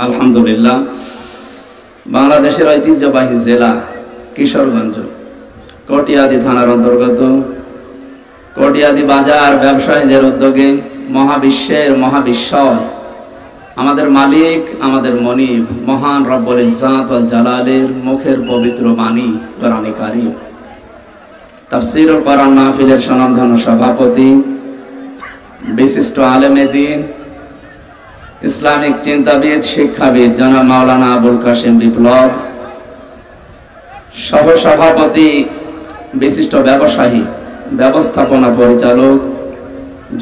আলহামদুলিল্লাহ, বাংলাদেশের ঐতিহ্যবাহী জেলা কিশোরগঞ্জ কটিয়াদি থানার অন্তর্গত কটিয়াদি বাজার ব্যবসায়ীদের উদ্যোগে মহাবিশ্বের মহাবিশ্বর আমাদের মালিক, আমাদের মনিব, মহান রব্বুল ইজ্জাত ওয়াল জালালের মুখের পবিত্র বাণী কোরআনে কারীম তাফসীরুল কোরআন মাহফিলের স্বনামধন্য সভাপতি, বিশিষ্ট আলেমে দ্বীন, ইসলামিক চিন্তাবিদ, শিক্ষাবিদ জনাব মাওলানা আবুল কাসেম বিপ্লব, সহ সভাপতি, বিশিষ্ট ব্যবসায়ী, ব্যবস্থাপনা পরিচালক,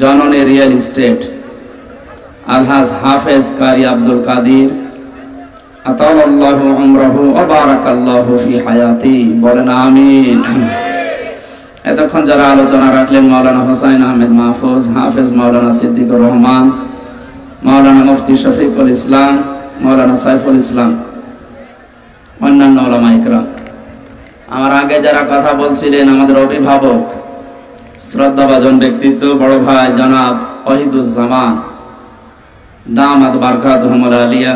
জননী রিয়েল এস্টেট আলহাজ হাফেজ কারি আব্দুল কাদির আতালাল্লাহু উমরাহু ওয়া বারাকাল্লাহু ফি হায়াতি, বলেন আমিন। এতক্ষণ যারা আলোচনা রাখলেন মাওলানা হোসাইন আহমেদ মাহফুজ, হাফেজ মাওলানা সিদ্দিকুর রহমান, মাওলানা মুফতি শফিকুল ইসলাম, মাওলানা সাইফুল ইসলাম, অন্যান্য উলামা ইকরাম, আমার আগে যারা কথা বলছিলেন, আমাদের অভিভাবক, শ্রদ্ধাভাজন ব্যক্তিত্ব বড় ভাই জনাব ওয়াহিদুজ্জামান দামাত বারকাতুহুমুল আলিয়া,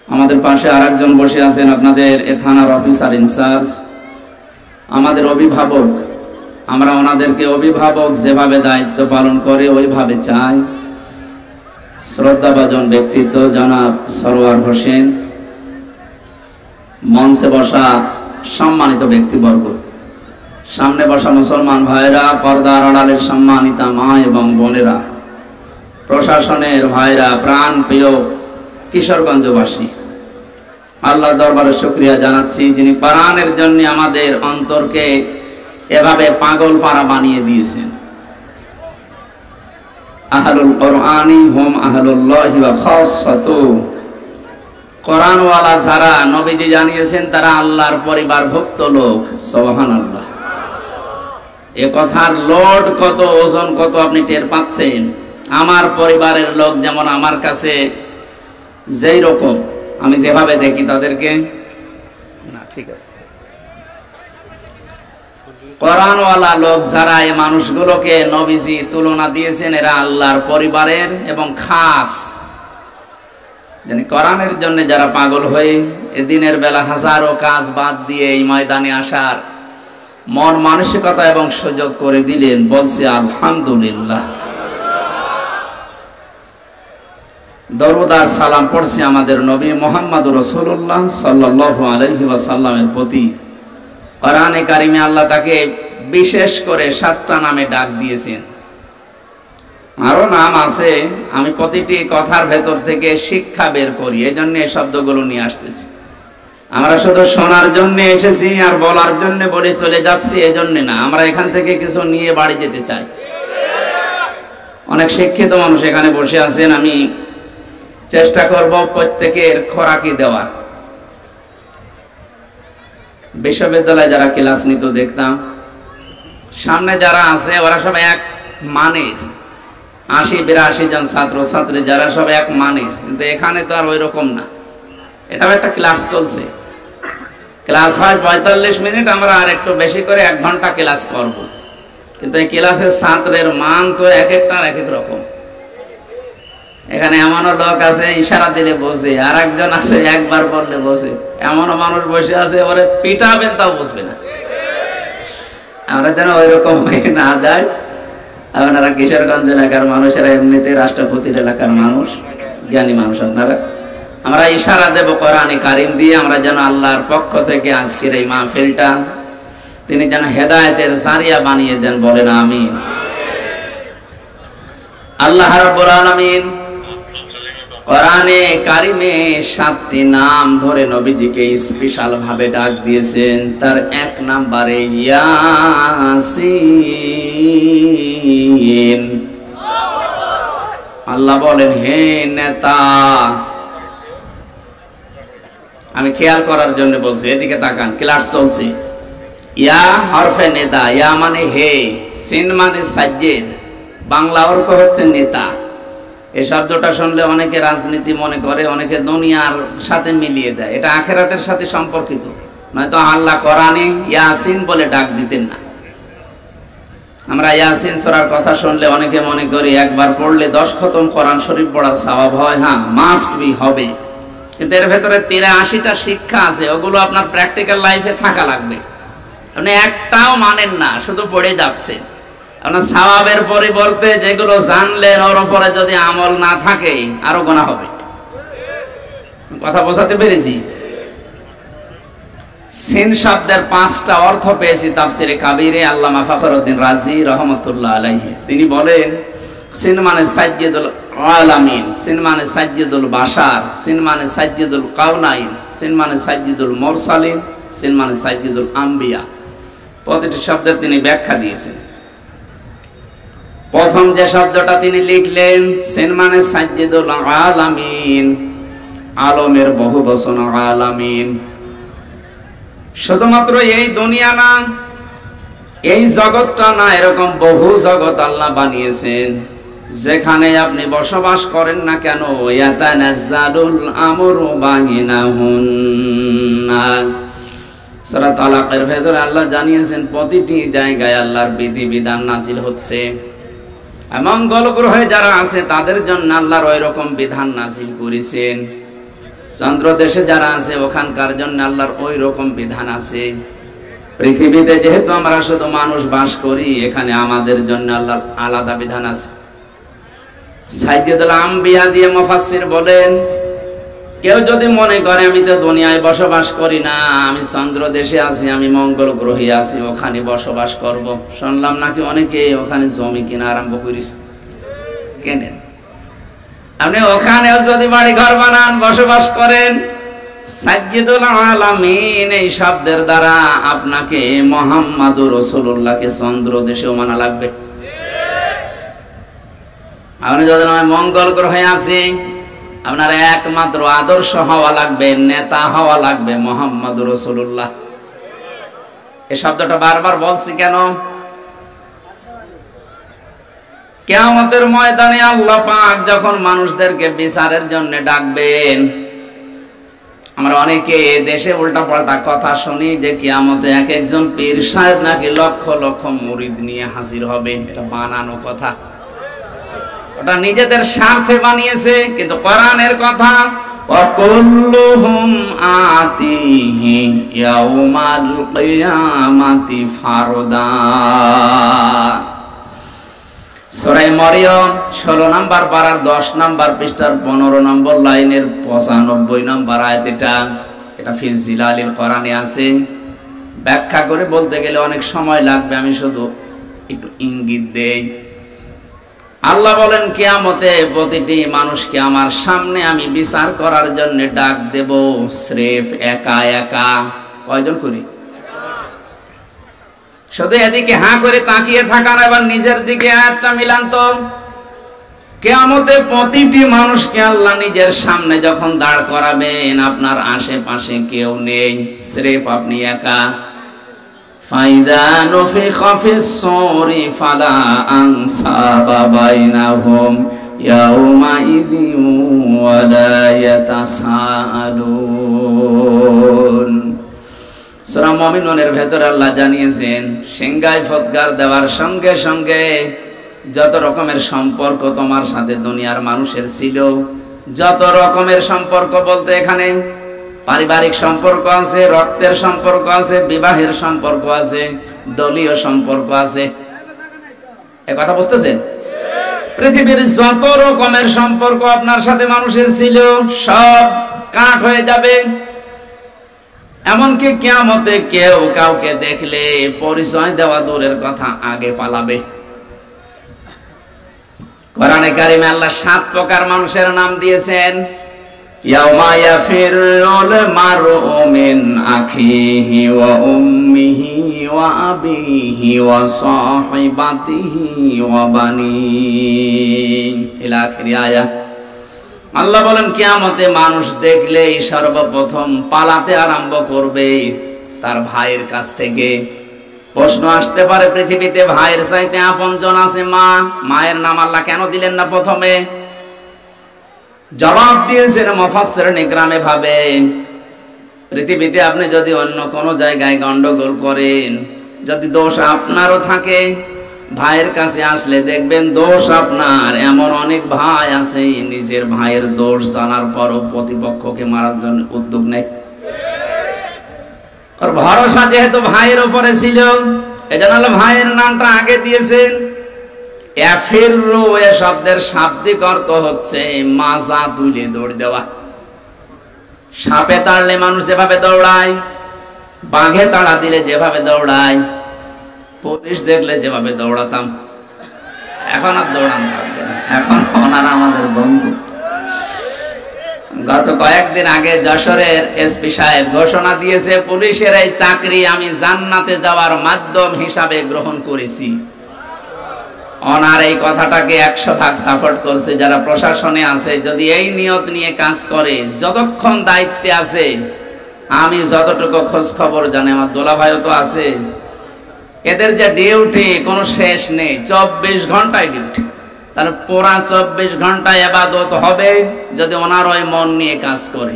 আমাদের পাশে আরেকজন বসে আছেন আপনাদের এ থানার অফিসার ইনচার্জ, আমাদের অভিভাবক, আমরা ওনাদেরকে অভিভাবক যেভাবে দায়িত্ব পালন করে ওইভাবে চাই। শ্রদ্ধাভাজন ব্যক্তিত্ব জনাব সরওয়ার হোসেন, মঞ্চে বসা সম্মানিত ব্যক্তিবর্গ, সামনে বসা মুসলমান ভাইরা, পর্দার আড়ালের সম্মানিতা মা এবং বোনেরা, প্রশাসনের ভাইরা, প্রাণ প্রিয় কিশোরগঞ্জবাসী, আল্লাহ দরবারে শুকরিয়া জানাচ্ছি যিনি কোরআনের জন্য আমাদের অন্তরকে এভাবে পাগল পারা বানিয়ে দিয়েছেন। আহলুল কোরআনি হুম আহলুল্লাহি ওয়া খাসাতুহু, কোরআনওয়ালা যারা, নবীজি জানিয়েছেন তারা আল্লাহর পরিবারভুক্ত লোক। সুবহানাল্লাহ। এ কথার লোড কত, ওজন কত আপনি টের পাচ্ছেন? আমার পরিবারের লোক যেমন আমার কাছে যেই রকম, আমি যেভাবে দেখি তাদেরকে, না ঠিক আছে, কোরআনওয়ালা লোক যারা, এই মানুষগুলোকে নবীজি তুলনা দিয়েছেন এরা আল্লাহর পরিবারের এবং খাস, জানি কোরআনের জন্য যারা পাগল হয়ে এ দিনের বেলা হাজারো কাজ বাদ দিয়ে এই ময়দানে আসার মন মানসিকতা এবং সুযোগ করে দিলেন, বলছে আলহামদুলিল্লাহ। দরুদ আর সালাম পড়ছি আমাদের নবী মুহাম্মদুর রাসূলুল্লাহ সাল্লাল্লাহু আলাইহি ওয়াসাল্লামের প্রতি। কোরআনে কারিমে আল্লাহ তাকে বিশেষ করে 7টা নামে ডাক দিয়েছেন, আরো নাম আছে, আমি প্রতিটি কথার ভেতর থেকে শিক্ষা বের করি, এই জন্য এই শব্দগুলো নিয়ে আসতেছি। আমরা শুধু শোনার জন্য এসেছি আর বলার জন্য বলে চলে যাচ্ছি, এই জন্য না, আমরা এখান থেকে কিছু নিয়ে বাড়ি যেতে চাই। অনেক শিক্ষিত মানুষ এখানে বসে আছেন, আমি চেষ্টা করব প্রত্যেকের খোরাকি দেওয়া। বিশ্ববিদ্যালয়ে যারা ক্লাস নিত দেখতাম, সামনে যারা আছে ওরা সব এক মানের, 80-82 জন ছাত্র ছাত্রী যারা সব এক মানের, কিন্তু এখানে তো আর ওই রকম না। এটাও একটা ক্লাস চলছে, ক্লাস হয় 45 মিনিট, আমরা আর একটু বেশি করে 1 ঘন্টা ক্লাস করব, কিন্তু এই ক্লাসের ছাত্রের মান তো এক একটার এক এক রকম। এখানে এমনও লোক আছে ইশারা দিলে বসে, আর একজন আছে একবার বললে বসে, এমনও মানুষ বসে আছে ওরে পিটাবেন তাও বসবে না। আমরা যেন ওই রকম হয়ে না যায়। আপনারা কিশোরগঞ্জ এলাকার মানুষেরা এমনিতে রাষ্ট্রপতির এলাকার মানুষ, জ্ঞানী মানুষ আপনারা, আমরা ইশারা দেব কোরআনে কারিম দিয়ে, আমরা যেন আল্লাহর পক্ষ থেকে আজকের এই মাহফিলটা তিনি যেন হেদায়েতের জারিয়া বানিয়ে দেন, বলেন আমিন। আল্লাহ রাব্বুল আলামিন কোরআনে কারিমে 7টি নাম ধরে নবীজিকে স্পেশাল ভাবে ডাক দিয়েছেন। তার 1 নম্বরে ইয়াসিন। আল্লাহ বলেন, হে নেতা, আমি খেয়াল করার জন্য বলছি, এদিকে তাকান, ক্লাস চলছে। ইয়া হরফে নেতা, ইয়া মানে হে, সিন মানে সাজ্জেদ, বাংলা অর্থ হচ্ছে নেতা। এই শব্দটা শুনলে অনেকে রাজনীতি মনে করে, অনেকে দুনিয়ার সাথে মিলিয়ে দেয়, এটা আখিরাতের সাথে সম্পর্কিত, নয়তো আল্লাহ কোরআনে ইয়াসিন বলে ডাক দিতেন না। আমরা ইয়াসিন সূরার কথা শুনলে অনেকে মনে করি একবার পড়লে 10 খতম কোরআন শরীফ পড়ার সওয়াব হয়। হ্যাঁ, মাস্ট বি, হবে, কিন্তু এর ভেতরে 83টা শিক্ষা আছে, ওগুলো আপনার প্র্যাকটিক্যাল লাইফে থাকা লাগবে। আপনি একটাও মানেন না, শুধু পড়ে যাচ্ছেন। আপনার সওয়াবের পরিবর্তে যেগুলো জানলেন ওর উপরে যদি আমল না থাকে আরো গুনাহ হবে। কথা বোঝাতে পেরেছি? সিন শব্দের 5টা অর্থ পেয়েছি তাফসিরে কাবীরে আল্লামা ফখরুদ্দিন রাজি রাহমাতুল্লাহ আলাইহি। তিনি বলেন সিন মানে সাইয়্যিদুল আলামিন, সিন মানে সাইয়্যিদুল বাশার, সিন মানে সাইয়্যিদুল কাউনাইন, সিন মানে সাইয়্যিদুল মুরসালিন, সিন মানে সাইয়্যিদুল আম্বিয়া। প্রতিটি শব্দের তিনি ব্যাখ্যা দিয়েছেন। প্রথম যে শব্দটা তিনি লিখলেন সিন মানে সাইয়্যিদুল আলামিন, আলমের বহু বচন আলামিন। শুধুমাত্র এই দুনিয়া না, এই জগৎটা না, এরকম বহু জগৎ আল্লাহ বানিয়েছেন। যেখানে আপনি বসবাস করেন না কেন, ইয়াতানাজ্জালুল আমরু বাইনাহুন্না, সূরা তালাকের ভেতরে আল্লাহ জানিয়েছেন প্রতিটি জায়গায় আল্লাহর বিধিবিধান নাযিল হচ্ছে। মঙ্গল গ্রহে যারা আছে তাদের জন্য আল্লাহর ওই রকম বিধান নাযিল করেছেন। চন্দ্র দেশে যারা আছে ওখানকার জন্য আল্লাহর ওই রকম বিধান আছে। পৃথিবীতে যেহেতু আমরা শুধু মানুষ বাস করি, এখানে আমাদের জন্য আল্লাহর আলাদা বিধান আছে। সাইয়্যিদুল আম্বিয়া দিয়ে মুফাসসির বলেন, কেউ যদি মনে করে আমি তো দুনিয়ায় বসবাস করি না, আমি চন্দ্র দেশে আছি, আমি মঙ্গল গ্রহে আছি, ওখানে বসবাস করব। শুনলাম নাকি অনেকে ওখানে জমি কিনা আরম্ভ করিস, কেনেন। আপনি ওখানেও যদি বাড়ি ঘর বানান, বসবাস করেন, সাইয়্যিদুল আলামিন এই শব্দের দ্বারা আপনাকে মুহাম্মাদুর রাসূলুল্লাহকে চন্দ্র দেশেও মানা লাগবে। আপনি যদি মঙ্গল গ্রহে আছি, আপনার একমাত্র আদর্শ হওয়া লাগবে, নেতা হওয়া লাগবে মুহাম্মাদুর রাসূলুল্লাহ। এই শব্দটা বারবার বলছি কেন? কিয়ামতের ময়দানে আল্লাহ পাক যখন মানুষদেরকে বিচারের জন্য ডাকবেন, আমরা অনেকে দেশে উল্টাপাল্টা কথা শুনি যে কিয়ামতে এক একজন পীর সাহেব নাকি লক্ষ লক্ষ মুরিদ নিয়ে হাজির হবে। এটা বানানো কথা, ওটা নিজেদের স্বার্থে বানিয়েছে। কিন্তু কোরআনের কথা, ওয়াকুল্লুহুম আতিহি ইয়াউমাল কিয়ামাতি ফারদা। সূরা মরিয়ম 16 নম্বর পারার 10 নম্বর পৃষ্ঠার 15 নম্বর লাইনের 95 নম্বর আয়াত। এটা ফি জিলালিল কোরআনে আছে। ব্যাখ্যা করে বলতে গেলে অনেক সময় লাগবে, আমি শুধু একটু ইঙ্গিত দেই। আল্লাহ বলেন কিয়ামতে প্রতিটি মানুষকে আমার সামনে আমি বিচার করার জন্য ডাক দেব, স্রেফ একা একা। কয়জন করি? শুধু এদিকে হাঁ করে তাকিয়ে থাকার, এবার নিজের দিকে আয়াতটা মিলান তো। কিয়ামতে প্রতিটি মানুষকে আল্লাহ নিজের সামনে যখন দাঁড় করাবেন, আপনার আশেপাশে কেউ নেই, স্রেফ আপনি একা। ফাইদা নুফিখা ফিস-সূরি ফালা আনসাবা বাইনাহুম ইয়াউমাইযিন ওয়া লা ইয়াতাসাআলুন। সূরা মুমিনুনের ভেতরে আল্লাহ জানিয়েছেন, সিংহায় ফৎকার দেওয়ার সঙ্গে সঙ্গে যত রকমের সম্পর্ক তোমার সাথে দুনিয়ার মানুষের ছিল, যত রকমের সম্পর্ক বলতে এখানে পারিবারিক সম্পর্ক আছে, রক্তের সম্পর্ক আছে, বিবাহের সম্পর্ক আছে, দলীয় সম্পর্ক আছে। এই কথা বুঝতেছেন? পৃথিবীর যত রকমের সম্পর্ক আপনার সাথে মানুষের ছিল সব কাট হয়ে যাবে। এমনকি কিয়ামতে কেউ কাউকে দেখলে পরিচয় দেওয়া দূরের কথা, আগে পালাবে। কোরআনে কারিমে আল্লাহ 7 প্রকার মানুষের নাম দিয়েছেন। ইয়াউমা ইয়াফিরুল মারউ মিন আখিহি ওয়া উম্মিহি ওয়া আবিহি ওয়া সাহিবাতিহি ওয়া বানিহি ইলা আখির আয়াত। আল্লাহ বলেন কিয়ামতে মানুষ দেখলেই সর্বপ্রথম পালাতে আরম্ভ করবে তার ভাইয়ের কাছ থেকে। প্রশ্ন আসতে পারে, পৃথিবীতে ভাইয়ের চাইতে আপনজন আছে মা, মায়ের নাম আল্লাহ কেন দিলেন না প্রথমে? জবাব দিয়েছেন মুফাসসিরিন ইকরামে ভাবে, পৃথিবীতে আপনি যদি অন্য কোনো জায়গায় গন্ডগোল করেন, যদি দোষ আপনারও থাকে, ভাইয়ের কাছে আসলে দেখবেন দোষ আপনার। এমন অনেক ভাই আছে নিজের ভাইয়ের দোষ জানার পরও প্রতিপক্ষকে মারার জন্য উদ্যোগ নেয়। আর ভরসা যেহেতু ভাইয়ের উপরে ছিল, এজন্য ভাইয়ের নামটা আগে দিয়েছেন। এফিরু এ শব্দের শাব্দিক অর্থ হচ্ছে মাজা তুলে দৌড় দেওয়া। সাপে তাড়লে মানুষ যেভাবে দৌড়ায়, বাঘে তাড়া দিলে যেভাবে দৌড়ায়, পুলিশ দেখলে যেভাবে দৌড়াতাম, এখন আর দৌড়ান থাকবে না। এখন ওনারা আমাদের বন্ধু। গত কয়েকদিন আগে যশোরের এসপি সাহেব ঘোষণা দিয়েছে, পুলিশের এই চাকরি আমি জান্নাতে যাওয়ার মাধ্যম হিসাবে গ্রহণ করেছি। ওনার এই কথাটাকে 100 ভাগ সাপোর্ট করছে যারা প্রশাসনে আছে। যদি এই নিয়ত নিয়ে কাজ করে, যতক্ষণ দায়িত্বে আছে, আমি যতটুকু খোঁজ খবর জানি, আমার দোলা ভাইও তো আছে, এদের যে ডিউটি কোনো শেষ নেই, 24 ঘন্টায় ডিউটি। তার পুরা 24 ঘন্টায় ইবাদত হবে যদি ওনার ওই মন নিয়ে কাজ করে।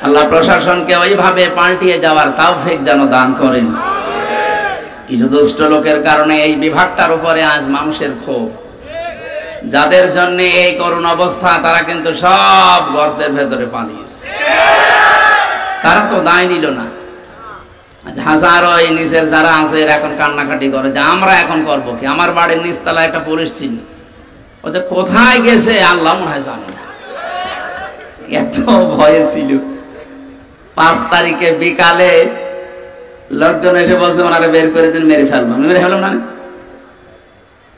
আল্লাহ প্রশাসনকে ওইভাবে পাল্টিয়ে যাওয়ার তৌফিক যেন দান করেন। কিছু দুষ্ট লোকের কারণে এই বিভাগটার উপরে আজ মানুষের ক্ষোভ। যাদের জন্য এই করুণ অবস্থা, তারা কিন্তু সব গর্তের ভেতরে পালিয়েছে। তারা তো দায় নিল না। হাজারো এই নিচের যারা আছে এখন কান্নাকাটি করে যে আমরা এখন করবো কি। আমার বাড়ির নিচতলায় একটা পুলিশ ছিল, ও যে কোথায় গেছে আল্লাহ মনে হয় জানে না, এত ভয়ে ছিল। 5 তারিখে বিকালে লোকজন এসে বলছে ওনারা বের করে দিন, মেরে ফেলবো। মেরে ফেললাম না,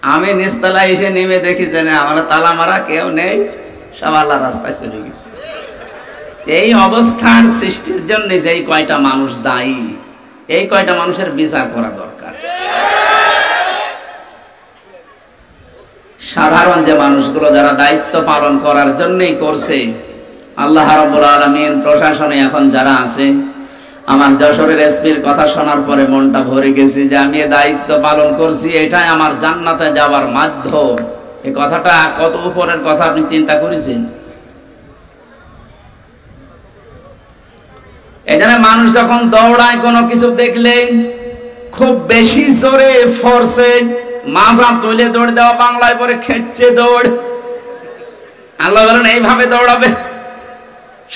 আমি নিচতলায় এসে নেমে দেখি যে না, আমার তালা মারা, কেউ নেই, সব আল্লাহ রাস্তায় চলে গেছে। এই অবস্থার সৃষ্টির জন্য যেই কয়টা মানুষ দায়ী, এই কয়টা মানুষের বিচার করা দরকার। সাধারণ যে মানুষগুলো যারা দায়িত্ব পালন করার জন্যই করছে, আল্লাহ রাব্বুল আলামিন প্রশাসনে এখন যারা আছে, আমার যশোরের এসপির কথা শোনার পরে মনটা ভরে গেছে যে আমি দায়িত্ব পালন করছি, এটাই আমার জান্নাতে যাওয়ার মাধ্যম। এই কথাটা কত উপরের কথা আপনি চিন্তা করেছেন? এখানে মানুষ যখন দৌড়ায় কোনো কিছু দেখলে খুব বেশি জোরে ফোর্সে মাজা তুলে দৌড় দেওয়া, বাংলায় পরে খেচ্ছে দৌড়। আল্লাহ বলেন এইভাবে দৌড়াবে।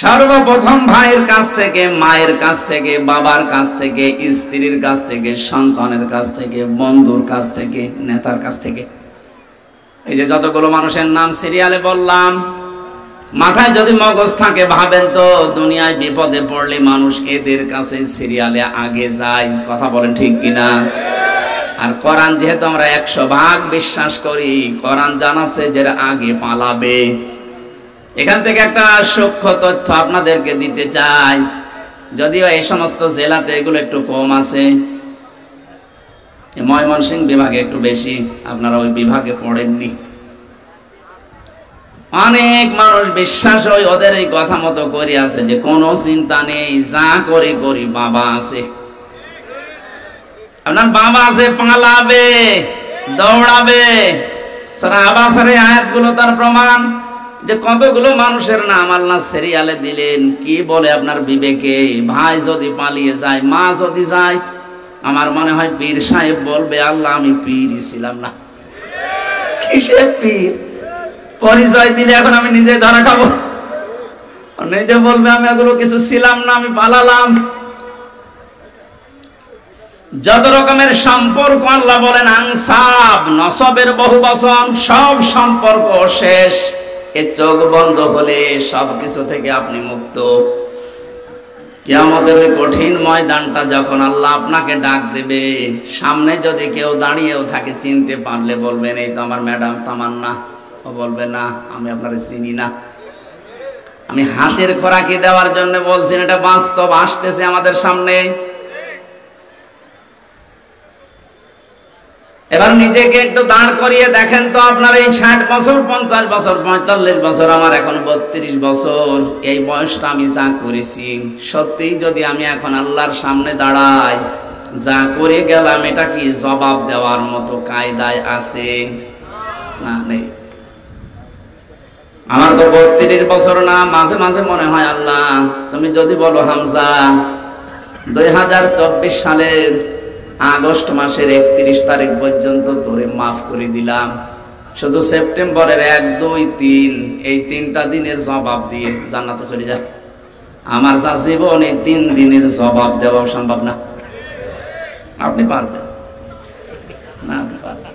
সর্বপ্রথম ভাইয়ের কাছ থেকে, মায়ের কাছ থেকে, বাবার কাছ থেকে, স্ত্রীর কাছ থেকে, সন্তানের কাছ থেকে, বন্ধুর কাছ থেকে, নেতার কাছ থেকে। এই যে যতগুলো মানুষের নাম সিরিয়ালে বললাম, মাথায় যদি মগজ থাকে ভাবেন তো দুনিয়ায় বিপদে পড়লে মানুষ এদের কাছে সিরিয়ালে আগে যায়। কথা বলেন ঠিক কিনা? আর কোরআন যেহেতু আমরা 100 ভাগ বিশ্বাস করি, কোরআন জানাচ্ছে যে আগে পালাবে। এখান থেকে একটা সূক্ষ্ম তথ্য আপনাদেরকে দিতে চাই, যদিও এই সমস্ত জেলাতে এগুলো একটু কম আছে, ময়মনসিংহ বিভাগে একটু বেশি। আপনারা ওই বিভাগে পড়েননি। অনেক মানুষ বিশ্বাস হয় ওদের এই কথা মতো করে আছে যে কোনো চিন্তা নেই, যা করি করি, বাবা আছে। আপনার বাবা আছে, পালাবে, দৌড়াবে। সূরা আবাসের আয়াতগুলো তার প্রমাণ যে কতগুলো মানুষের নাম আল্লাহ সিরিয়ালে দিলেন। কি বলে আপনার বিবেকে? ভাই যদি পালিয়ে যায়, মা যদি যায়, আমার মনে হয় পীর সাহেব বলবে আল্লাহ আমি পীরই ছিলাম না। কিসের পীর? পরিচয় দিলে এখন আমি নিজে ধরা খাবো। নিজে বলবে আমি এগুলো কিছু ছিলাম না, আমি পালালাম। যত রকমের সম্পর্ক আল্লাহ বলেন আনসাব, নসবের বহু বচন, সব সম্পর্ক শেষ। এ চোখ বন্ধ হলে সবকিছু থেকে আপনি মুক্ত। কিয়ামতের ওই কঠিন ময়দানটা যখন আল্লাহ আপনাকে ডাক দেবে, সামনে যদি কেউ দাঁড়িয়েও থাকে, চিনতে পারলে বলবেন এই তো আমার ম্যাডাম তামান্না। ও বলবে না, আমি আপনাকে চিনি না। আমি হাসির খোরাকি দেওয়ার জন্য বলছি, এটা বাস্তব আসতেছে আমাদের সামনে। এবার নিজেকে একটু দাঁড় করিয়ে দেখেন তো, আপনার এই 60 বছর, 50 বছর, 45 বছর, আমার এখন 32 বছর, এই বয়সটা আমি যা করেছি, সত্যি যদি আমি এখন আল্লাহর সামনে দাঁড়াই, যা করে গেলাম এটা কি জবাব দেওয়ার মতো কায়দায় আছে? না, নেই। আমার তো 32 বছর না। মাঝে মাঝে মনে হয় আল্লাহ তুমি যদি বলো হামজা 2024 সালের আগস্ট মাসের 31 তারিখ পর্যন্ত তোরে মাফ করে দিলাম, শুধু সেপ্টেম্বরের 1, 2, 3 এই 3টা দিনের জবাব দিয়ে জান্নাতে চলে যায়। আমার যা জীবনে 3 দিনের জবাব দেওয়া সম্ভব না। আপনি পারবেন না? আপনি পারবেন।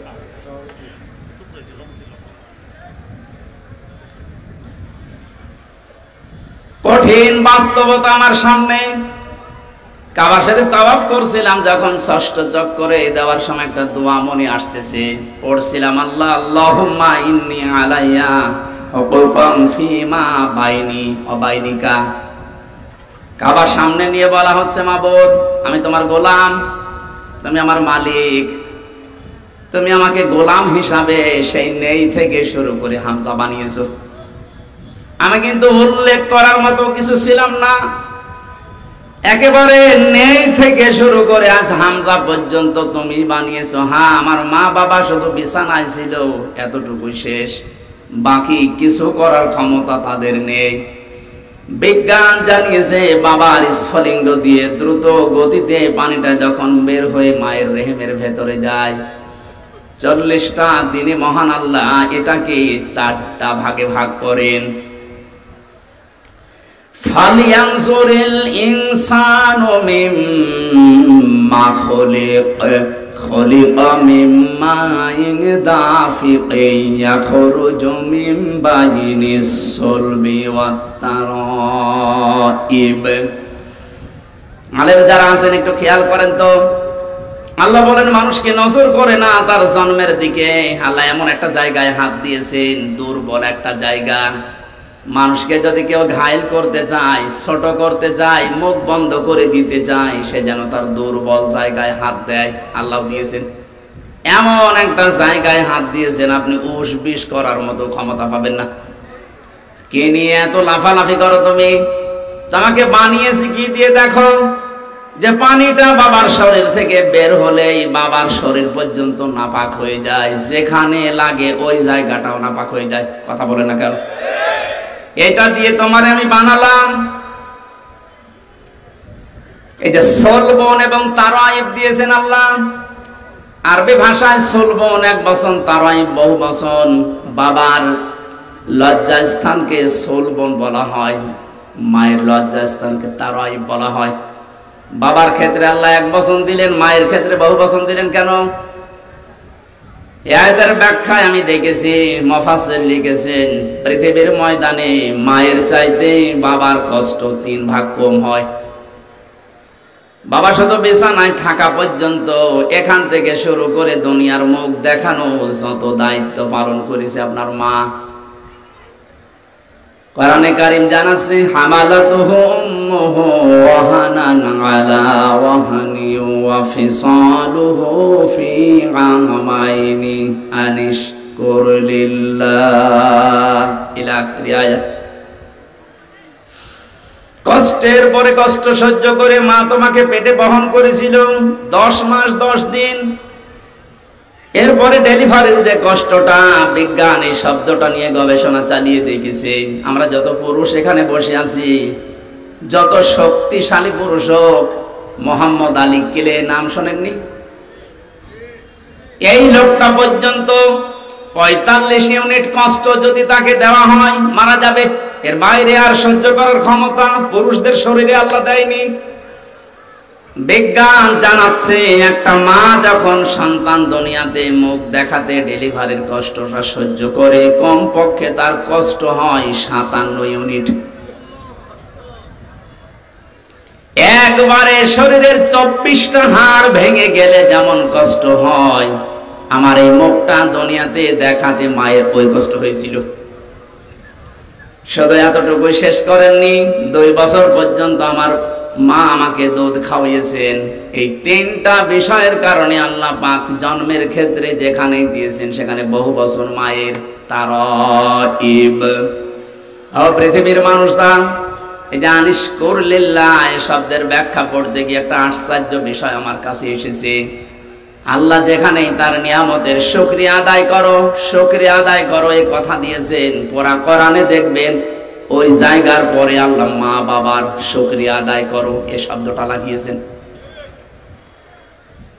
কঠিন বাস্তবতা আমার সামনে। কাবা শরীফ তাওয়াফ করছিলাম যখন, ষষ্ঠ চক্করে দেওয়ার সময় একটা দোয়া মনে আসতেছে, পড়ছিলাম আল্লাহ আল্লাহুম্মা ইন্নী আলাইয়া হুকুকাম ফিমা বাইনি ওয়া বাইনিকা। কাবা সামনে নিয়ে বলা হচ্ছে, মাবুদ আমি তোমার গোলাম, তুমি আমার মালিক, তুমি আমাকে গোলাম হিসাবে সেই নেই থেকে শুরু করে হামজা বানিয়েছো। আমি কিন্তু উল্লেখ করার মতো কিছু ছিলাম না, একেবারে নেই থেকে শুরু করে আজ হামজা পর্যন্ত তুমি বানিয়েছো। হ্যাঁ, আমার মা বাবা শুধু বিছানায় ছিল, এতটুকুই শেষ, বাকি কিছু করার ক্ষমতা তাদের নেই। বিজ্ঞান জানিয়েছে বাবার স্ফলিঙ্গ দিয়ে দ্রুত গতিতে পানিটা যখন বের হয়ে মায়ের রেহেমের ভেতরে যায়, 40টা দিনে মহান আল্লাহ এটাকে 4টা ভাগে ভাগ করেন। ফালিয়ানজুরিল ইনসানু মিম্মা খুলিকা মিম্মা দাফিকিন ইয়াখরুজু মিন বাইনিস সুলবি ওয়াত তারাইব। আলেম যারা আছেন একটু খেয়াল করেন তো, আল্লাহ বলেন মানুষকে নজর করে না তার জন্মের দিকে। আল্লাহ এমন একটা জায়গায় হাত দিয়েছেন, দুর্বল একটা জায়গা। মানুষকে যদি কেউ ঘায়েল করতে চায়, ছোট করতে চায়, মুখ বন্ধ করে দিতে চায়, সে যেন তার দুর্বল জায়গায় হাত দেয়। আল্লাহ দিয়েছেন এমন একটা জায়গায় হাত দিয়েছেন, আপনি উস বিষ করার মতো ক্ষমতা পাবেন না। কে নিয়ে এত লাফালাফি করো তুমি? আমাকে বানিয়েছি কি দিয়ে? দেখো যে পানিটা বাবার শরীর থেকে বের হলেই বাবার শরীর পর্যন্ত নাপাক হয়ে যায়, যেখানে লাগে ওই জায়গাটাও নাপাক হয়ে যায়। কথা বলে না কেন? এটা দিয়ে তোমারে আমি বানালাম। এই যে সলবন এবং তারাইব দিয়েছেন আল্লাহ। আরবি ভাষায় সলবন এক বচন, তারাইব বহু বচন। বাবার লজ্জাস্থানকে সলবন বলা হয়, মায়ের লজ্জাস্থানকে তারাইব বলা হয়। বাবার ক্ষেত্রে আল্লাহ এক বচন দিলেন, মায়ের ক্ষেত্রে বহু বচন দিলেন কেন? এই আয়াতের ব্যাখ্যায় আমি দেখেছি মুফাসসির লিখেছেন, পৃথিবীর ময়দানে মায়ের চাইতে বাবার কষ্ট 3 ভাগ কম হয়। বাবা শুধু বিছানায় থাকা পর্যন্ত, এখান থেকে শুরু করে দুনিয়ার মুখ দেখানো যত দায়িত্ব পালন করেছে আপনার মা। কোরআনে কারীম জানাচ্ছে, হামালাতুহু উম্মুহু ওয়াহানান আলা ওয়াহানি ওয়া ফিসালুহু ফি আমাইনি আনিশকুর লিল্লাহ ইলা আখির আয়াত। কষ্টের পরে কষ্ট সহ্য করে মা তোমাকে পেটে বহন করেছিল 10 মাস 10 দিন। এরপরে ডেলিভারির যে কষ্টটা, বিজ্ঞান এই শব্দটা নিয়ে গবেষণা চালিয়ে দেখেছে। আমরা যত পুরুষ এখানে বসে আছি, যত শক্তিশালী পুরুষ হোক, মোহাম্মদ আলী কিলে নাম শোনেননি? এই লোকটা পর্যন্ত 45 ইউনিট কষ্ট যদি তাকে দেওয়া হয় মারা যাবে। এর বাইরে আর সহ্য করার ক্ষমতা পুরুষদের শরীরে আল্লাহ দেয়নি। বিজ্ঞান জানাচ্ছে একটা মা যখন সন্তান দুনিয়াতে মুখ দেখাতে ডেলিভারির কষ্টটা সহ্য করে, কমপক্ষে তার কষ্ট হয় 57 ইউনিট। একবারে শরীরের 24টা হাড় ভেঙে গেলে যেমন কষ্ট হয়, আমার এই মুখটা দুনিয়াতে দেখাতে মায়ের ওই কষ্ট হয়েছিল। শুধু এতটুকুই শেষ করেননি, 2 বছর পর্যন্ত আমার মা আমাকে দুধ খাওয়িয়েছেন। এই 3টা বিষয়ের কারণে আল্লাহ পাক জন্মের ক্ষেত্রে যেখানে দিয়েছেন সেখানে বহু বছর মায়ের তারাইব। পৃথিবীর মানুষরা এই যে আনিশকুর লিল্লাহ এই শব্দের ব্যাখ্যা পড়তে গিয়ে একটা আশ্চর্য বিষয় আমার কাছে এসেছে। আল্লাহ যেখানে তার নিয়ামতের শুকরিয়া আদায় করো, শুকরিয়া আদায় করো এই কথা দিয়েছেন, পুরা কোরআনে দেখবেন ওই জায়গার পরে আল্লাহ মা বাবার শুকরিয়া আদায় করো এই শব্দটা লাগিয়েছেন।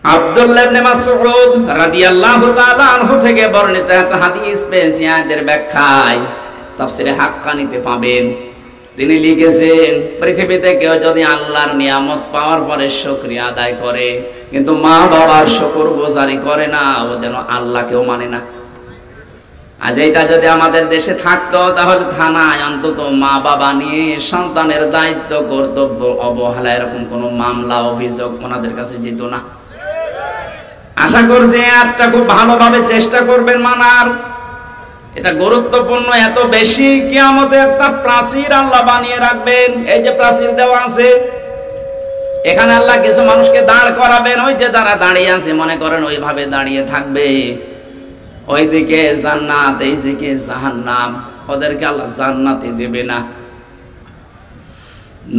আব্দুল্লাহ ইবনে মাসউদ রাদিয়াল্লাহু তাআলা আনহু থেকে বর্ণিত একটা হাদিস পেয়েছি, আয়াতের ব্যাখ্যায় তাফসিরে হাক্কানিতে পাবেন। তিনি লিখেছেন, পৃথিবীতে কেউ যদি আল্লাহর নিয়ামত পাওয়ার পরে শুকরিয়া আদায় করে কিন্তু মা বাবার শুকরগুজারি করে না, ও যেন আল্লাহকেও মানে না। আজ এটা যদি আমাদের দেশে থাকতো তাহলে থানায় অন্তত মা বাবা নিয়ে সন্তানের দায়িত্ব কর্তব্য অবহেলা এরকম কোনো মামলা অভিযোগ ওনাদের কাছে যেত না। আশা করছি একটা খুব ভালোভাবে চেষ্টা করবেন মানার। এটা গুরুত্বপূর্ণ এত বেশি, কিয়ামতে একটা প্রাচীর আল্লাহ বানিয়ে রাখবেন। এই যে প্রাচীর দেওয়া আছে, এখানে আল্লাহ কিছু মানুষকে দাঁড় করাবেন। ওই যে যারা দাঁড়িয়ে আছে মনে করেন ওইভাবে দাঁড়িয়ে থাকবে, ওইদিকে জান্নাত এইদিকে জাহান্নাম, ওদেরকে আল্লাহ জান্নাতে দেবে না।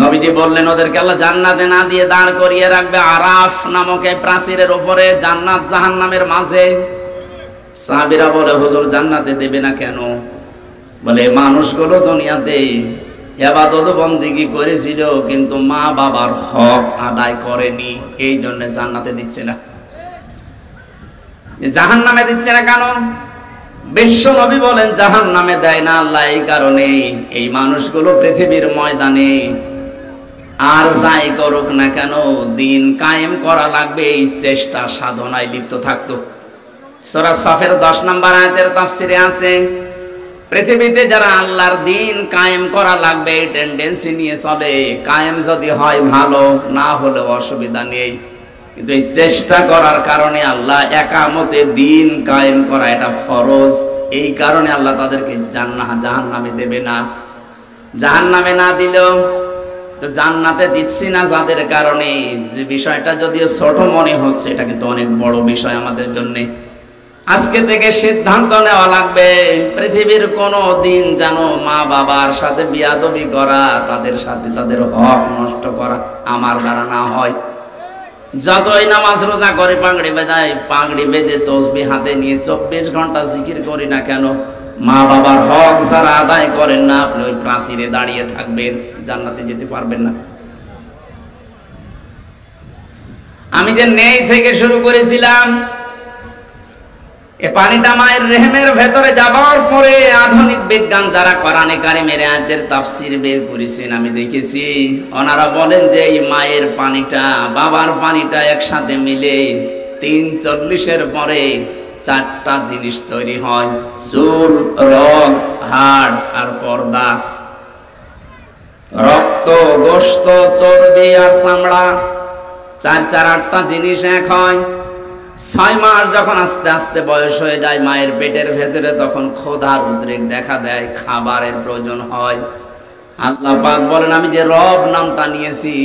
নবীজি বললেন ওদেরকে আল্লাহ জান্নাতে না দিয়ে দাঁড় করিয়ে রাখবে আরাফ নামক এই প্রাচীরের উপরে, জান্নাত জাহান্নামের মাঝে। সাহাবীরা বলে, হুজুর জান্নাতে দেবে না কেন? বলে মানুষগুলো দুনিয়াতে ইবাদত বন্দেগী করেছিল কিন্তু মা বাবার হক আদায় করেনি, এই জন্য জান্নাতে দিচ্ছে না। জাহান্নামে দিচ্ছে না কেন? বিশ্ব নবী বলেন জাহান্নামে দেয় না আল্লাহ এই কারণে, এই মানুষগুলো পৃথিবীর ময়দানে আর যাই করুক না কেন দিন কায়েম করা লাগবে, এই চেষ্টা সাধনায় লিপ্ত থাকতো। সূরা সাফের 10 নম্বর আয়াতের তাফসিরে আছে, পৃথিবীতে যারা আল্লাহর দিন কায়েম করা লাগবে এই টেন্ডেন্সি নিয়ে চলে, কায়েম যদি হয় ভালো, না হলে অসুবিধা নেই, কিন্তু এই চেষ্টা করার কারণে আল্লাহ একামতে দিন কায়েম করা এটা ফরজ, এই কারণে আল্লাহ তাদেরকে জাহান্নামে দেবে না। জাহান্নামে না দিলেও তো জান্নাতে দিচ্ছি না যাদের কারণে, যে বিষয়টা যদিও ছোট মনে হচ্ছে এটা কিন্তু অনেক বড় বিষয় আমাদের জন্য। আজকে থেকে সিদ্ধান্ত নেওয়া লাগবে পৃথিবীর কোন দিন যেন মা বাবার সাথে বিয়াদবি করা, তাদের সাথে তাদের হক নষ্ট করা আমার দ্বারা না হয়। যতই নামাজ রোজা করে পাগড়ি বেঁধে তসবিহ হাতে নিয়ে 24 ঘন্টা জিকির করি না কেন, মা বাবার হক যারা আদায় করেন না, আপনি ওই প্রাচীরে দাঁড়িয়ে থাকবেন, জান্নাতে যেতে পারবেন না। আমি যে নেই থেকে শুরু করেছিলাম, এ পানিটা মায়ের রেহেমের ভেতরে যাবার পরে আধুনিক বিজ্ঞান যারা কোরআনে কারিমের আয়াতের তাফসীর বের করেছেন আমি দেখেছি, ওনারা বলেন যে এই মায়ের পানিটা বাবার পানিটা একসাথে মিলে 340-এর পরে 4টা জিনিস তৈরি হয়, চুল, রগ, হাড় আর পর্দা। রক্ত, গোশত, চর্বি আর চামড়া, 4-8টা জিনিস এক হয়। 6 মাস যখন আস্তে আস্তে বয়স হয়ে যায় মায়ের পেটের ভেতরে, তখন ক্ষুধার উদ্রেক দেখা দেয়, খাবারের প্রয়োজন হয়। আল্লাহ পাক বলেন আমি যে রব নামটা নিয়েছি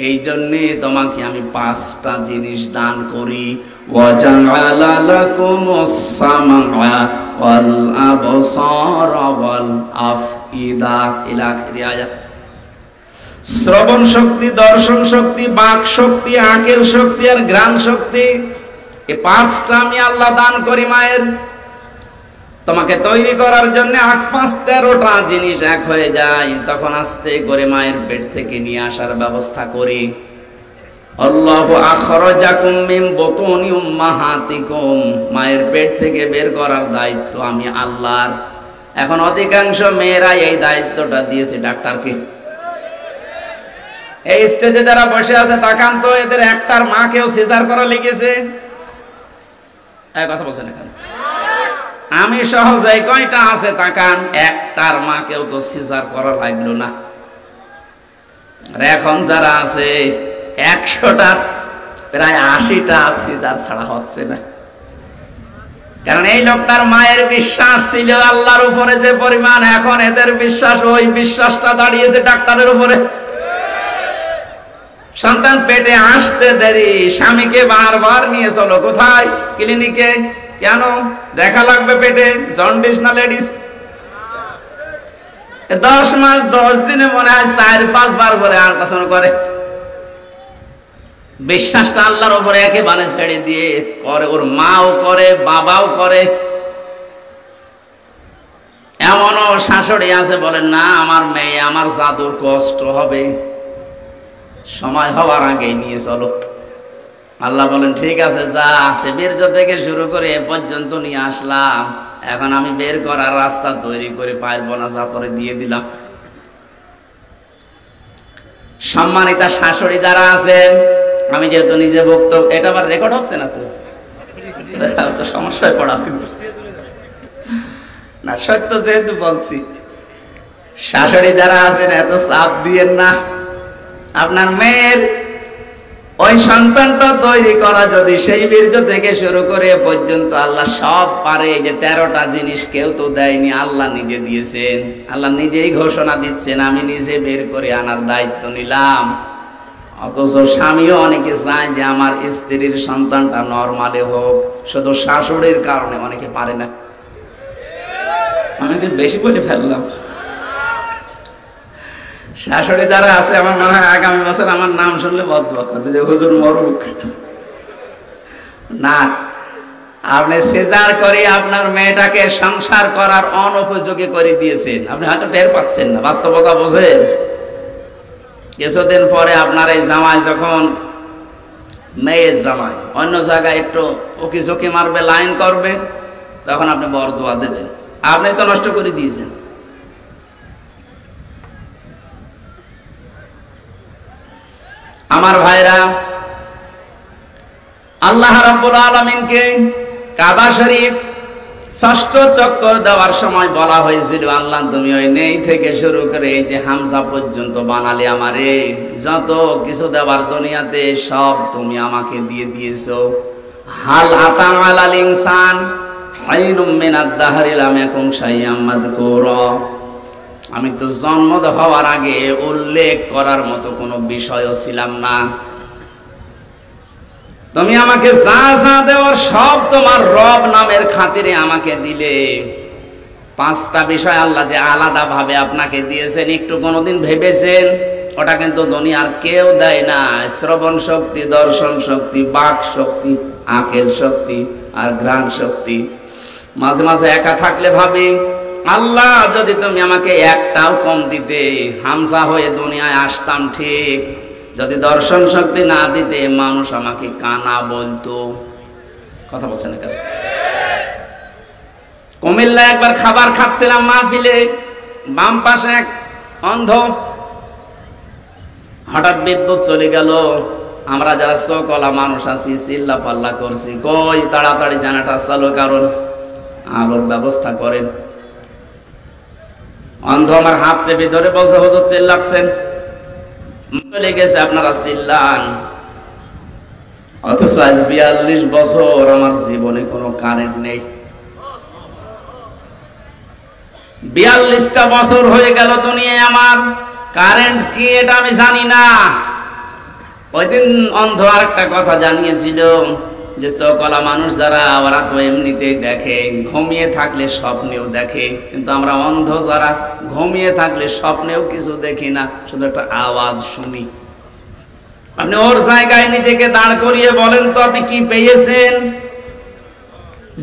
এই জন্যে তোমাকে আমি 5টা জিনিস দান করি, ওয়াজআলা লাকুমুস সামআ ওয়াল আবসারা ওয়াল আফইদা ইলা আখির আয়াত। শ্রবণ শক্তি, দর্শন শক্তি, বাক শক্তি, আঁকের শক্তি আর ঘ্রাণ শক্তি, এই 5টা আমি আল্লাহ দান করি মায়ের। তোমাকে তৈরি করার জন্য 8 5 13টা জিনিস এক হয়ে যায়, তখন আস্তে করে মায়ের পেট থেকে নিয়ে আসার ব্যবস্থা করি। আল্লাহু আখরাজাকুম মিন বুতুনি উম্মাহাতিকুম, মায়ের পেট থেকে বের করার দায়িত্ব আমি আল্লাহর। এখন অধিকাংশ মেয়েরা এই দায়িত্বটা দিয়েছে ডাক্তারকে। এই স্টেজে যারা বসে আছে তাকান তো, এদের একটার মাকেও সিজার করা লিখেছে। কথা বলছেন এখানে আমি সহজে কয়টা আছে তাকান, একটার মাকেও তো সিজার করা লাগলো না। আর এখন যারা আছে 100টা প্রায় 80টা সিজার ছাড়া হচ্ছে না। কারণ এই লোকটার মায়ের বিশ্বাস ছিল আল্লাহর উপরে যে পরিমাণ, এখন এদের বিশ্বাস, ওই বিশ্বাসটা দাঁড়িয়েছে ডাক্তারের উপরে। সন্তান পেটে আসতে দেরি, স্বামীকে বারবার নিয়ে চলো কোথায়, ক্লিনিকে, কেন দেখা লাগবে পেটে, জন্ডিস না লেডিস। 10 মাস 10 দিনে মনে হয় 4-5 বার করে আল্ট্রাসাউন্ড করে। বিশ্বাসটা আল্লাহর উপরে একেবারে ছেড়ে দিয়ে করে, ওর মাও করে বাবাও করে। এমনও শাশুড়ি আছে বলেন না আমার মেয়ে, আমার জাদুর কষ্ট হবে, সময় হওয়ার আগেই নিয়ে চলো। আল্লাহ বলেন ঠিক আছে যা, সে বীর্য থেকে শুরু করে এ পর্যন্ত নিয়ে আসলাম, এখন আমি বের করার রাস্তা তৈরি করে পারবো না, যা তোরে দিয়ে দিলাম। সম্মানিতা শাশুড়ি যারা আছেন, আমি যেহেতু নিজে বক্তব্য, এটা আবার রেকর্ড হচ্ছে না তো সমস্যায় পড়া না, সত্য যেহেতু বলছি। শাশুড়ি যারা আছেন এত চাপ দিয়েন না। আপনার মেয়ের ওই সন্তানটা তৈরি করা যদি সেই বীর্য থেকে শুরু করে পর্যন্ত আল্লাহ সব পারে, যে 13টা জিনিস কেউ তো দেয়নি, আল্লাহ নিজে দিয়েছেন। আল্লাহ নিজেই ঘোষণা দিচ্ছেন আমি নিজে বের করে আনার দায়িত্ব নিলাম। অথচ স্বামীও অনেকে চায় যে আমার স্ত্রীর সন্তানটা নরমালে হোক, শুধু শাশুড়ির কারণে অনেকে পারে না। আমি বেশি বলে ফেললাম। শাশুড়ি যারা আছে আমার মনে হয় আগামী বছর আমার নাম শুনলে বদদোয়া করবে যে হুজুর মরুক না। আপনি সিজার করে আপনার মেয়েটাকে সংসার করার অনুপযোগী করে দিয়েছেন, আপনি হয়তো টের পাচ্ছেন না, বাস্তবতা বোঝেন। কিছুদিন পরে আপনার এই জামাই, যখন মেয়ের জামাই অন্য জায়গায় একটু ওকি ঝুঁকি মারবে, লাইন করবে, তখন আপনি বরদোয়া দেবেন। আপনি তো নষ্ট করে দিয়েছেন। আমার ভাইরা, আল্লাহ রাব্বুল আলামিনকে কাবা শরীফ ৬ষ্ঠ চক্কর দেওয়ার সময় বলা হয়েছিল, আল্লাহ তুমি ওই নেই থেকে শুরু করে এই যে হামজা পর্যন্ত বানালে আমারে, যত কিছু দেওয়ার দুনিয়াতে সব তুমি আমাকে দিয়ে দিয়েছো। হাল আতা আলাল ইনসান হাইনুম মিনাদ দাহরি লাম ইয়াকুন শাইআম মাযকুরা। আমি তো জন্ম হওয়ার আগে উল্লেখ করার মতো কোনো বিষয়ও ছিলাম না। তুমি আমাকে যা যা দেওয়ার সব তোমার রব নামের খাতিরে আমাকে দিলে। 5টা বিষয় আল্লাহ যে আলাদা ভাবে আপনাকে দিয়েছেন, একটু কোনোদিন ভেবেছেন? ওটা কিন্তু দুনিয়ার কেউ দেয় না। শ্রবণ শক্তি, দর্শন শক্তি, বাক শক্তি, আঁখের শক্তি আর ঘ্রাণ শক্তি। মাঝে মাঝে একা থাকলে ভাবি, আল্লাহ যদি তুমি আমাকে একটাও কম দিতে, হামজা হয়ে দুনিয়ায় আসতাম ঠিক। যদি দর্শন শক্তি না দিতে, মানুষ আমাকে কানা বলতো। কথা বলছেন না কেন? কুমিল্লা একবার খাবার খাচ্ছিলাম মাহফিলে, বাম পাশে এক অন্ধ, হঠাৎ বিদ্যুৎ চলে গেল। আমরা যারা চোখওয়ালা মানুষ আছি চিল্লা পাল্লা করছি, কই তাড়াতাড়ি জানাটা চালু, কারণ আলোর ব্যবস্থা করেন। অন্ধ আমার হাত চেপে ধরে বলছে, হুজুর চিল্লাচ্ছেন, চলে গেছে, আপনারা চিল্লান। অথচ আজ 42 বছর আমার জীবনে কোনো কারেন্ট নেই। 42টা বছর হয়ে গেল দুনিয়ায়, আমার কারেন্ট কি এটা আমি জানি না। ওই দিন অন্ধ আর একটা কথা জানিয়েছিল, যে চোখওয়ালা মানুষ যারা, ওরা তো এমনিতেই দেখে, ঘুমিয়ে থাকলে স্বপ্নেও দেখে, কিন্তু আমরা অন্ধ যারা, ঘুমিয়ে থাকলে স্বপ্নেও কিছু দেখি না, শুধু একটা আওয়াজ শুনি। আপনি ওর জায়গায় নিজেকে দাঁড় করিয়ে বলেন তো, আপনি কি পেয়েছেন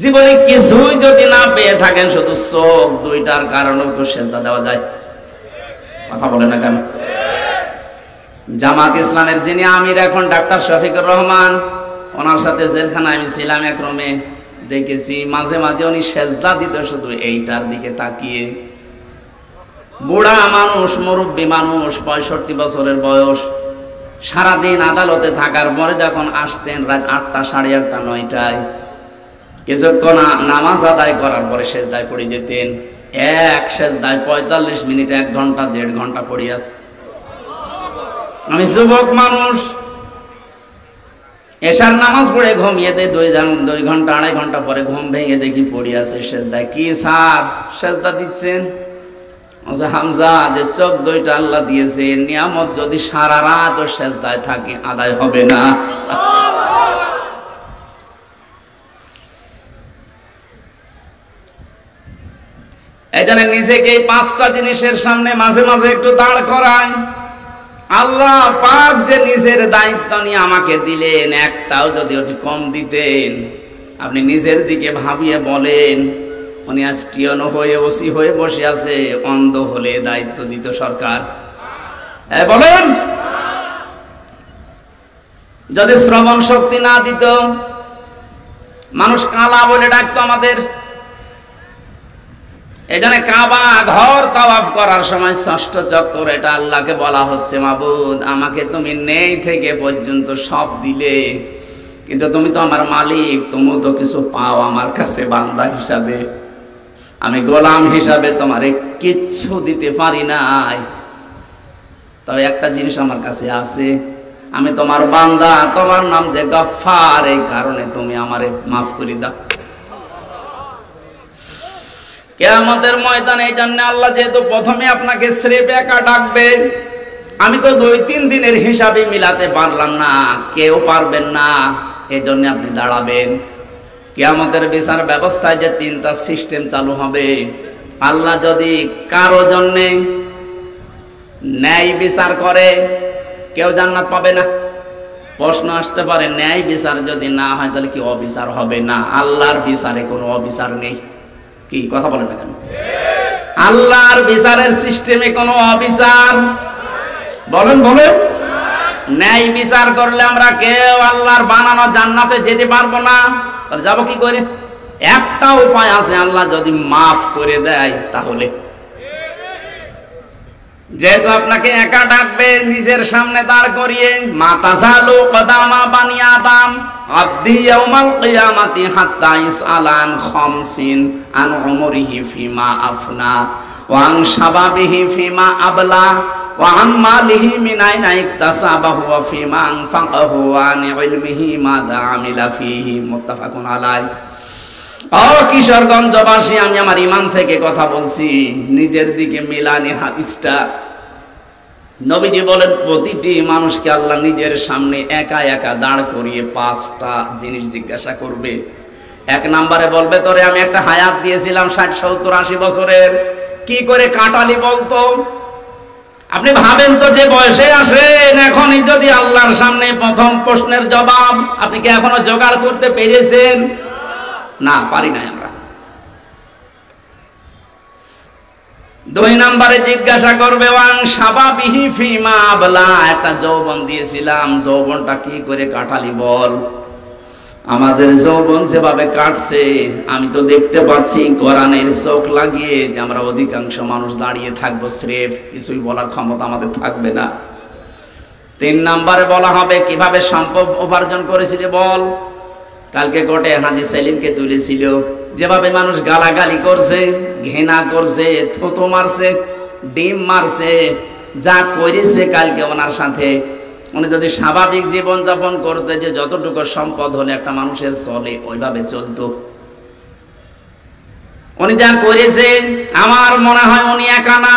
জীবনে? কিছুই যদি না পেয়ে থাকেন, শুধু চোখ দুইটার কারণেও তো সেজদা দেওয়া যায়। কথা বলে না কেন? জামাত ইসলামের যিনি আমির এখন, ডাক্তার শফিকুর রহমান, ওনার সাথে জেলখানায় আমি ছিলাম, এক রুমে দেখেছি মাঝে মাঝে উনি সেজদা দিত শুধু এইটার দিকে তাকিয়ে। বুড়া মানুষ, মুরব্বী মানুষ, 65 বছরের বয়স, সারাদিন আদালতে থাকার পরে যখন আসতেন রাত 8টা, 8:30, 9টায়, কিছুক্ষণ নামাজ আদায় করার পরে সেজদায় পড়ে যেতেন। এক সেজদায় 45 মিনিট, 1 ঘন্টা, 1.5 ঘন্টা পড়ে আছে। আমি যুবক মানুষ, এশার নামাজ পড়ে ঘুমিয়ে দেয়, 2 ঘন্টা 2.5 ঘন্টা পরে ঘুম ভেঙে দেখি পড়ে আছে সেজদায়। কি স্যার সেজদা দিচ্ছেন? হামজা, যে চোখ দুইটা আল্লাহ দিয়েছে, নিয়ামত যদি সারা রাত ও সেজদায় থাকে, আদায় হবে না। এই জন্য নিজেকে 5টা জিনিসের সামনে মাঝে মাঝে একটু দাঁড় করায়। আল্লাহ পাক যে নিজের দায়িত্ব নিয়ে আমাকে দিলেন, একটাও যদি ওটি কম দিতেন, আপনি নিজের দিকে ভাবিয়ে বলেন, উনি আজ টিয়নো হয়ে ওসি হয়ে বসে আছে, অন্ধ হলে দায়িত্ব দিত সরকার? বলেন, যদি শ্রবণ শক্তি না দিত, মানুষ কালা বলে ডাকতো আমাদের। এখানে কাবা ঘর তাওয়াফ করার সময় ষষ্ঠ চক্কর, এটা আল্লাহকে বলা হচ্ছে, মাবুদ আমাকে তুমি নেই থেকে পর্যন্ত সব দিলে, কিন্তু তুমি তো আমার মালিক, তুমি তো কিছু পাও আমার কাছে বান্দা হিসাবে, আমি গোলাম হিসাবে তোমারে কিচ্ছু দিতে পারি নাই। তবে একটা জিনিস আমার কাছে আছে, আমি তোমার বান্দা, তোমার নাম যে গফফার, এই কারণে তুমি আমারে মাফ করে দাও। কিয়ামতের ময়দানে এই জন্য আল্লাহ যেহেতু প্রথমে আপনাকে স্রেফ একা ডাকবে, আমি তো 2-3 দিনের হিসাবে মিলাতে পারলাম না, কেউ পারবেন না, এই জন্য আপনি দাঁড়াবেন। কিয়ামতের বিচার ব্যবস্থায় যে 3টা সিস্টেম চালু হবে, আল্লাহ যদি কারো জন্য ন্যায় বিচার করে, কেউ জান্নাত পাবে না। প্রশ্ন আসতে পারে, ন্যায় বিচার যদি না হয় তাহলে কি অবিচার হবে না? আল্লাহর বিচারে কোনো অবিচার নেই। কি কথা বলেন না কেন? আল্লাহর বিচারের সিস্টেমে কোনো অবিচার বলেন বলেন। ন্যায় বিচার করলে আমরা কেউ আল্লাহর বানানো জান্নাতে যেতে পারবো না। তাহলে যাবো কি করে? একটা উপায় আছে, আল্লাহ যদি মাফ করে দেয় তাহলে। যেহেতু আপনাকে একা ডাকবে, নিজের সামনে দাঁড় করিয়ে, মাতাজালু কদামা বানি আদম আব্দি ইয়াউমাল কিয়ামাতি হাত্তা ইসআলান খামসিন আন উমরিহি ফিমা আফনা ওয়া আন শাবাবিহি ফিমা আবলা ওয়া আন মালিহি মিন আইনা ইকতাসাবাহু ওয়া ফিমা আনফাকাহু ওয়া আন ইলমিহি মাযা আমিলা ফিহি। মুত্তাফাকুন আলাইহি। ও কিশোরগঞ্জবাসী, আমি আমার ইমান থেকে কথা বলছি, নিজের দিকে মিলানি হাদিসটা। নবীজি বলেন, প্রতিটি মানুষকে আল্লাহ নিজের সামনে একা একা দাঁড় করিয়ে 5টা জিনিস জিজ্ঞাসা করবে। 1 নম্বরে বলবে, তোরে আমি একটা হায়াত দিয়েছিলাম 60, 70, 80 বছরের, কি করে কাটালি বলতো? আপনি ভাবেন তো, যে বয়সে আসেন, এখনই যদি আল্লাহর সামনে প্রথম প্রশ্নের জবাব আপনি কি এখনো জোগাড় করতে পেরেছেন? না, পারি নাই আমরা। 2 নম্বরে জিজ্ঞাসা করবে, ওয়ান শাবাবিহি ফিমা আবলা, একটা যৌবন দিয়েছিলাম, যৌবনটা কি করে কাটালি বল। আমাদের যৌবন যেভাবে কাটছে, আমি তো দেখতে পাচ্ছি কোরআনের চোখ লাগিয়ে, যে আমরা অধিকাংশ মানুষ দাঁড়িয়ে থাকবো স্রেফ, কিছুই বলার ক্ষমতা আমাদের থাকবে না। 3 নম্বরে বলা হবে, কিভাবে সম্পদ উপার্জন করেছিলে বল। কালকে কোর্টে হাজী সেলিমকে তুলেছিল, যেভাবে মানুষ গালাগালি করছে, ঘৃণা করছে, থুতু মারছে, ডিম মারছে, যা করেছে কালকে ওনার সাথে, উনি যদি স্বাভাবিক জীবন যাপন করতে, যে যতটুকু সম্পদ হলে একটা মানুষের চলে ওইভাবে চলতো, উনি যা করেছে, আমার মনে হয় উনি একা না,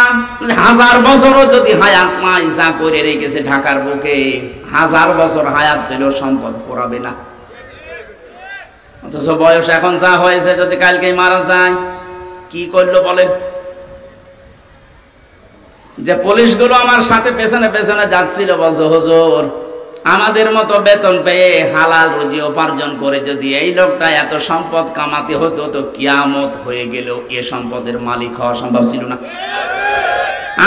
1000 বছরও যদি হায়াত পায়, যা করে রেখেছে ঢাকার বুকে, 1000 বছর হায়াত পেলেও সম্পদ পোড়াবে না। অথচ বয়স এখন যা হয়েছে, যদি কালকে মারা যায়, কি করলো বলেন? যে পুলিশগুলো আমার সাথে পেছনে পেছনে যাচ্ছিল, বলছো হুজুর, আমাদের মতো বেতন পেয়ে হালাল রুজি উপার্জন করে যদি এই লোকটা এত সম্পদ কামাতে হতো, তো কিয়ামত হয়ে গেল, এ সম্পদের মালিক হওয়া সম্ভব ছিল না।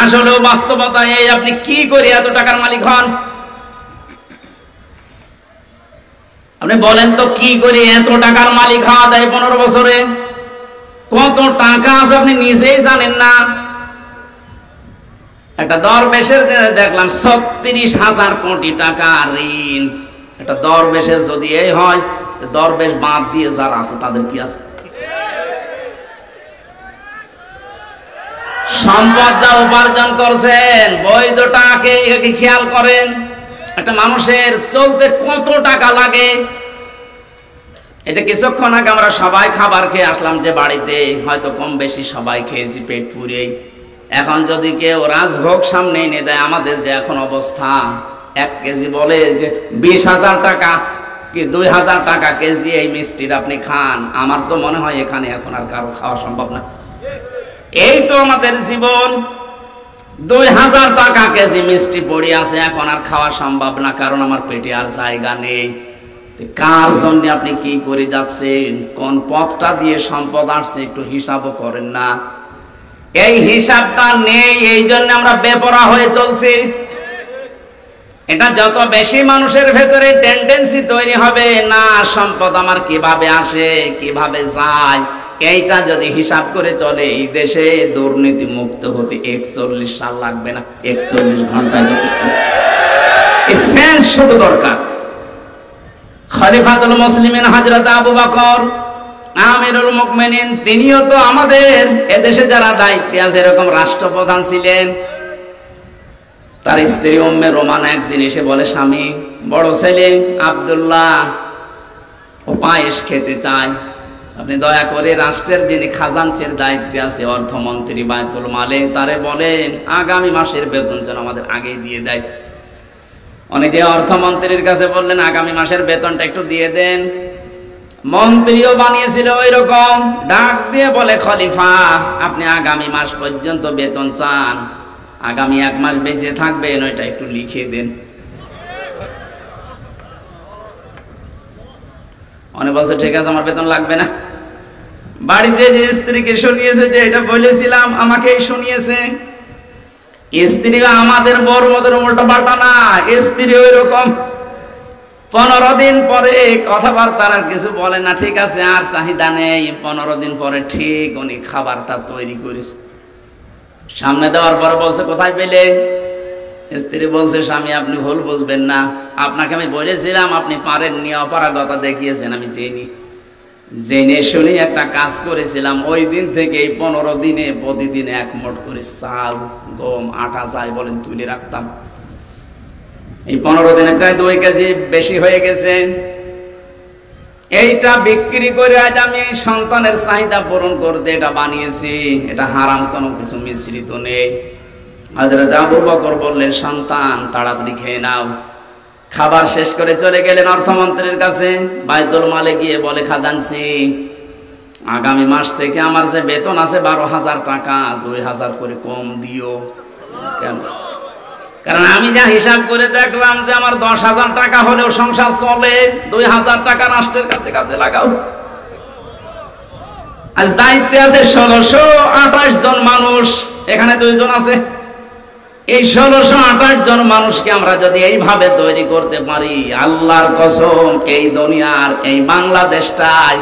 আসলে বাস্তবতা এই, আপনি কি করে এত টাকার মালিক হন? আপনি বলেন তো, কি করে এত টাকার মালিক হওয়া যায় 15 বছরে? কত টাকা আছে আপনি নিজেই জানেন না। একটা দরবেশের দেখলাম 36,000 কোটি টাকা ঋণ। একটা দরবেশের যদি এই হয়, দরবেশ বাদ দিয়ে যারা আছে তাদের কি আছে? সম্পদ যা উপার্জন করছেন, বৈধটাকে খেয়াল করেন। একটা মানুষের চলতে কত টাকা লাগে। এই যে কিছুক্ষণ আগে আমরা সবাই খাবার খেয়ে আসলাম, যে বাড়িতে হয়তো কম বেশি সবাই খেয়েছি পেট পুরেই। এখন যদি কেউ রাজভোগ সামনে এনে দেয়, আমাদের যে এখন অবস্থা, 1 কেজি বলে যে 20,000 টাকা কি 2,000 টাকা কেজি এই মিষ্টির আপনি খান, আমার তো মনে হয় এখানে এখন আর কারো খাওয়া সম্ভব না। এই তো আমাদের জীবন। 2,000 টাকা কেজি মিষ্টি পড়ে আছে, এখন আর খাওয়া সম্ভব না, কারণ আমার পেটে আর জায়গা নেই। কার জন্য আপনি কি করে যাচ্ছেন? কোন পথটা দিয়ে সম্পদ আসছে একটু হিসাবও করেন না। এই হিসাবটা নেই, এই জন্য আমরা বেপরোয়া হয়ে চলছি। এটা যত বেশি মানুষের ভেতরে টেন্ডেন্সি তৈরি হবে, না সম্পদ আমার কিভাবে আসে কিভাবে যায়, এইটা যদি হিসাব করে চলে, এই দেশে দুর্নীতি মুক্ত হতে 41 সাল লাগবে না, 41 ঘন্টায় যথেষ্ট। এই সেন্স শুধু দরকার। খলিফাতুল মুসলিমিন হযরত আবু বকর আমিরুল মুমিনিন, তিনিও তো আমাদের এদেশে যারা দায়িত্বে আছে এরকম রাষ্ট্রপ্রধান ছিলেন। তার স্ত্রী উম্মে রোমানা একদিন এসে বলে, স্বামী, বড় ছেলে আব্দুল্লাহ ও পায়েস খেতে চায়, আপনি দয়া করে রাষ্ট্রের যিনি খাজানচির দায়িত্বে আছে, অর্থমন্ত্রী বায়তুল মালে, তারে বলেন আগামী মাসের বেতন যেন আমাদের আগেই দিয়ে দেয়। অনেকে অর্থমন্ত্রীর কাছে বললেন আগামী মাসের বেতনটা একটু দিয়ে দেন। মন্ত্রীও বানিয়েছিল ওই রকম, ডাক দিয়ে বলে, খলিফা আপনি আগামী মাস পর্যন্ত বেতন চান, আগামী 1 মাস বেঁচে থাকবেন, ওইটা একটু লিখে দেন। অনেক বলছে ঠিক আছে আমার বেতন লাগবে না। বাড়িতে যে স্ত্রীকে শুনিয়েছে যে এটা বলেছিলাম আমাকেই শুনিয়েছে। স্ত্রী আমাদের বড়দের উল্টো পাল্টা না, স্ত্রী ওই রকম 15 দিন পরে কথাবার্তা আর কিছু বলে না, ঠিক আছে আর চাহিদা নেই। 15 দিন পরে ঠিক উনি খাবারটা তৈরি করেছে, সামনে দেওয়ার পর বলছে কোথায় পেলে? স্ত্রী বলছে, স্বামী আপনি ভুল বুঝবেন না, আপনাকে আমি বলেছিলাম আপনি পারেননি, অপারগতা দেখিয়েছেন, আমি জেনে শুনে একটা কাজ করেছিলাম। ওই দিন থেকে 15 দিনে প্রতিদিন 1 মুঠ করে চাল, গম, আটা যাই বলেন তুলে রাখতাম। এই 15 দিনে প্রায় 2 কেজি বেশি হয়ে গেছে। এইটা বিক্রি করে আজ আমি সন্তানের চাহিদা পূরণ করতে এটা বানিয়েছি, এটা হারাম কোনো কিছু মিশ্রিত নেই। হযরত আবু বকর বললেন, সন্তান তাড়াতাড়ি খেয়ে নাও। খাবার শেষ করে চলে গেলেন অর্থমন্ত্রীর কাছে। বায়তুল মালে গিয়ে বলে, খাজানচি আগামী মাস থেকে আমার যে বেতন আছে 12,000 টাকা, 2,000 করে কম দিও। কেন? কারণ আমি যা হিসাব করে দেখলাম যে আমার 10,000 টাকা হলেও সংসার চলে, 2,000 টাকা রাষ্ট্রের কাছে কাছে লাগাও। আজ দায়িত্বে আছে 1628 জন মানুষ, এখানে 2 জন আছে। এই 1628 জন মানুষকে আমরা যদি এইভাবে তৈরি করতে পারি, আল্লাহর কসম এই দুনিয়ার এই বাংলাদেশটাই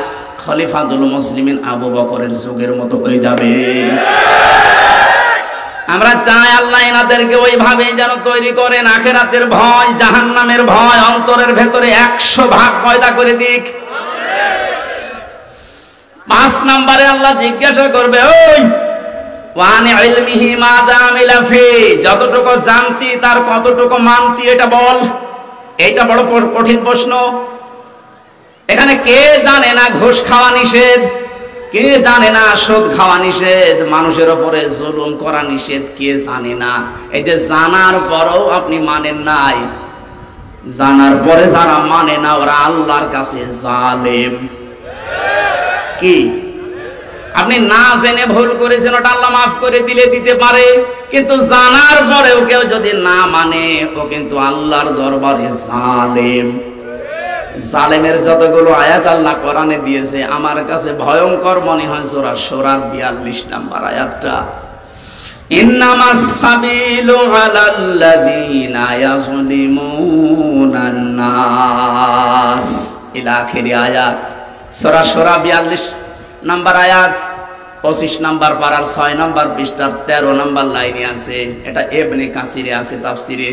খলিফাতুল মুসলিমিন আবু বকরের যুগের মতো হয়ে যাবে। আমরা চাই আল্লাহ এনাদেরকে ওইভাবে যেন তৈরি করেন, আখিরাতের ভয়, জাহান্নামের ভয় অন্তরের ভেতরে 100 ভাগ পয়দা করে দিক। 5 নম্বরে আল্লাহ জিজ্ঞাসা করবে, ওই ওয়ানি ইলমিহি মাযা আমিলা ফি, যতটুকু জানতি তার কতটুকু মানতি এটা বল। এইটা বড় কঠিন প্রশ্ন। এখানে কে জানে না ঘুষ খাওয়া নিষেধ? কে জানে না সুদ খাওয়া নিষেধ? মানুষের উপরে জুলুম করা নিষেধ? কে জানে না? এই যে জানার পরেও আপনি মানেন নাই, জানার পরে যারা মানে না ওরা আল্লাহর কাছে জালেম। কি আপনি না জেনে ভুল করেছেন, ওটা আল্লাহ মাফ করে দিতে পারে, কিন্তু জানার পরেও কেউ যদি না মানে ও কিন্তু আল্লাহর দরবারে জালেম। জালেমের যতগুলো আয়াত আল্লাহ কোরআনে দিয়েছে আমার কাছে ভয়ঙ্কর মনে হয় সূরা শূরার 42 নম্বর আয়াতটা, ইন্নামাস সাবিলু আলাল্লাযীনা ইয়াযলিমুনান নাস ইলা আখির আয়াত। সূরা শূরা 42 নম্বর আয়াত, 25 নম্বর পারার 6 নম্বর পৃষ্ঠার 13 নম্বর লাইনে আছে। এটা ইবনে কাসিরে আছে তাফসিরে।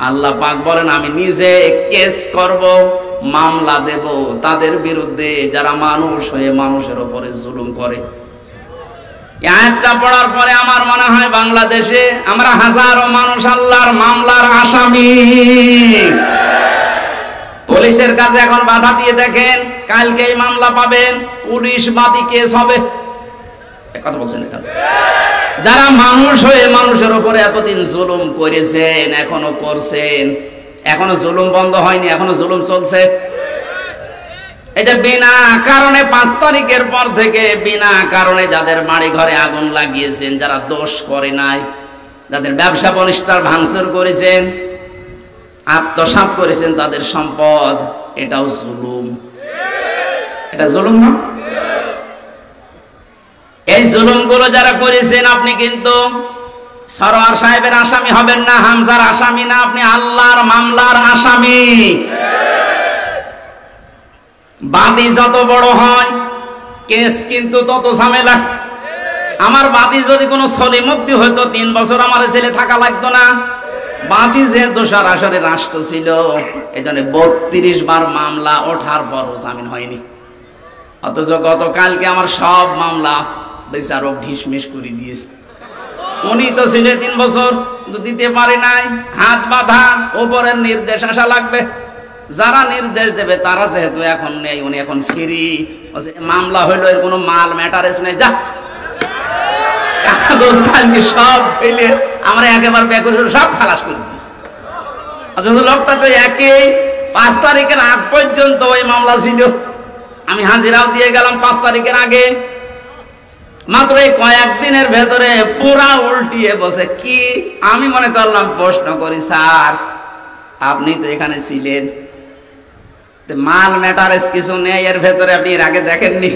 আল্লাহ পাক বলেন, আমি নিজে কেস করব, মামলা দেব তাদের বিরুদ্ধে যারা মানুষ হয়ে মানুষের উপরে জুলুম করে। এই আয়াতটা পড়ার পরে আমার মনে হয় বাংলাদেশে আমরা হাজারো মানুষ আল্লাহর মামলার আসামি। পুলিশের কাছে এখন বাধা দিয়ে দেখেন, কালকেই মামলা পাবেন, পুলিশ বাদী কেস হবে। কথা বলছেন এখানে যারা মানুষ হয়ে মানুষের উপরে এতদিন জুলুম করেছেন, এখনো করছেন, এখনো জুলুম বন্ধ হয়নি, এখনো জুলুম চলছে। এটা বিনা কারণে 5 তারিখের পর থেকে বিনা কারণে যাদের বাড়ি ঘরে আগুন লাগিয়েছেন, যারা দোষ করে নাই, যাদের ব্যবসা প্রতিষ্ঠান ভাঙচুর করেছেন, আত্মসাৎ করেছেন তাদের সম্পদ, এটাও জুলুম। এটা জুলুম না? এই জুলুমগুলো যারা করেছেন আপনি কিন্তু সরোয়ার সাহেবের আসামি হবেন না, হামজার আসামি না, আপনি আল্লাহর মামলার আসামি। বাদী যত বড় হয় কেস কিন্তু তত ঝামেলা। আমার বাদী যদি কোনো সলিমুদ্দি হইতো 3 বছর আমার ছেলে থাকা লাগতো না। বাদী যে দোষর আসরে রাষ্ট্র ছিল, এই জন্য 32 বার মামলা ওঠার পরও জামিন হয়নি। অথচ গতকালকে আমার সব মামলা বিচারক ঢিসমিস করে দিয়েছে। উনি তো ছিল 3 বছর, দিতে পারে নাই, হাত বাঁধা, উপরের নির্দেশ আসা লাগবে। যারা নির্দেশ দেবে তারা যেহেতু এখন নেই, উনি এখন ফ্রি। মামলা হইলো, এর কোনো মাল ম্যাটারেস নেই, যা সব ফেলে আমরা একেবারে সব খালাস করে দিয়েছি। লোকটা তো একই 5 তারিখের আগ পর্যন্ত ওই মামলা ছিল। আমি হাজিরাও দিয়ে গেলাম 5 তারিখের আগে। মাত্র এই কয়েকদিনের ভেতরে পুরা উল্টিয়ে বসে। কি আমি মনে করলাম, প্রশ্ন করি, স্যার আপনি তো এখানে ছিলেন, মাল ম্যাটারেস কিছু নেই এর ভেতরে, আপনি এর আগে দেখেননি?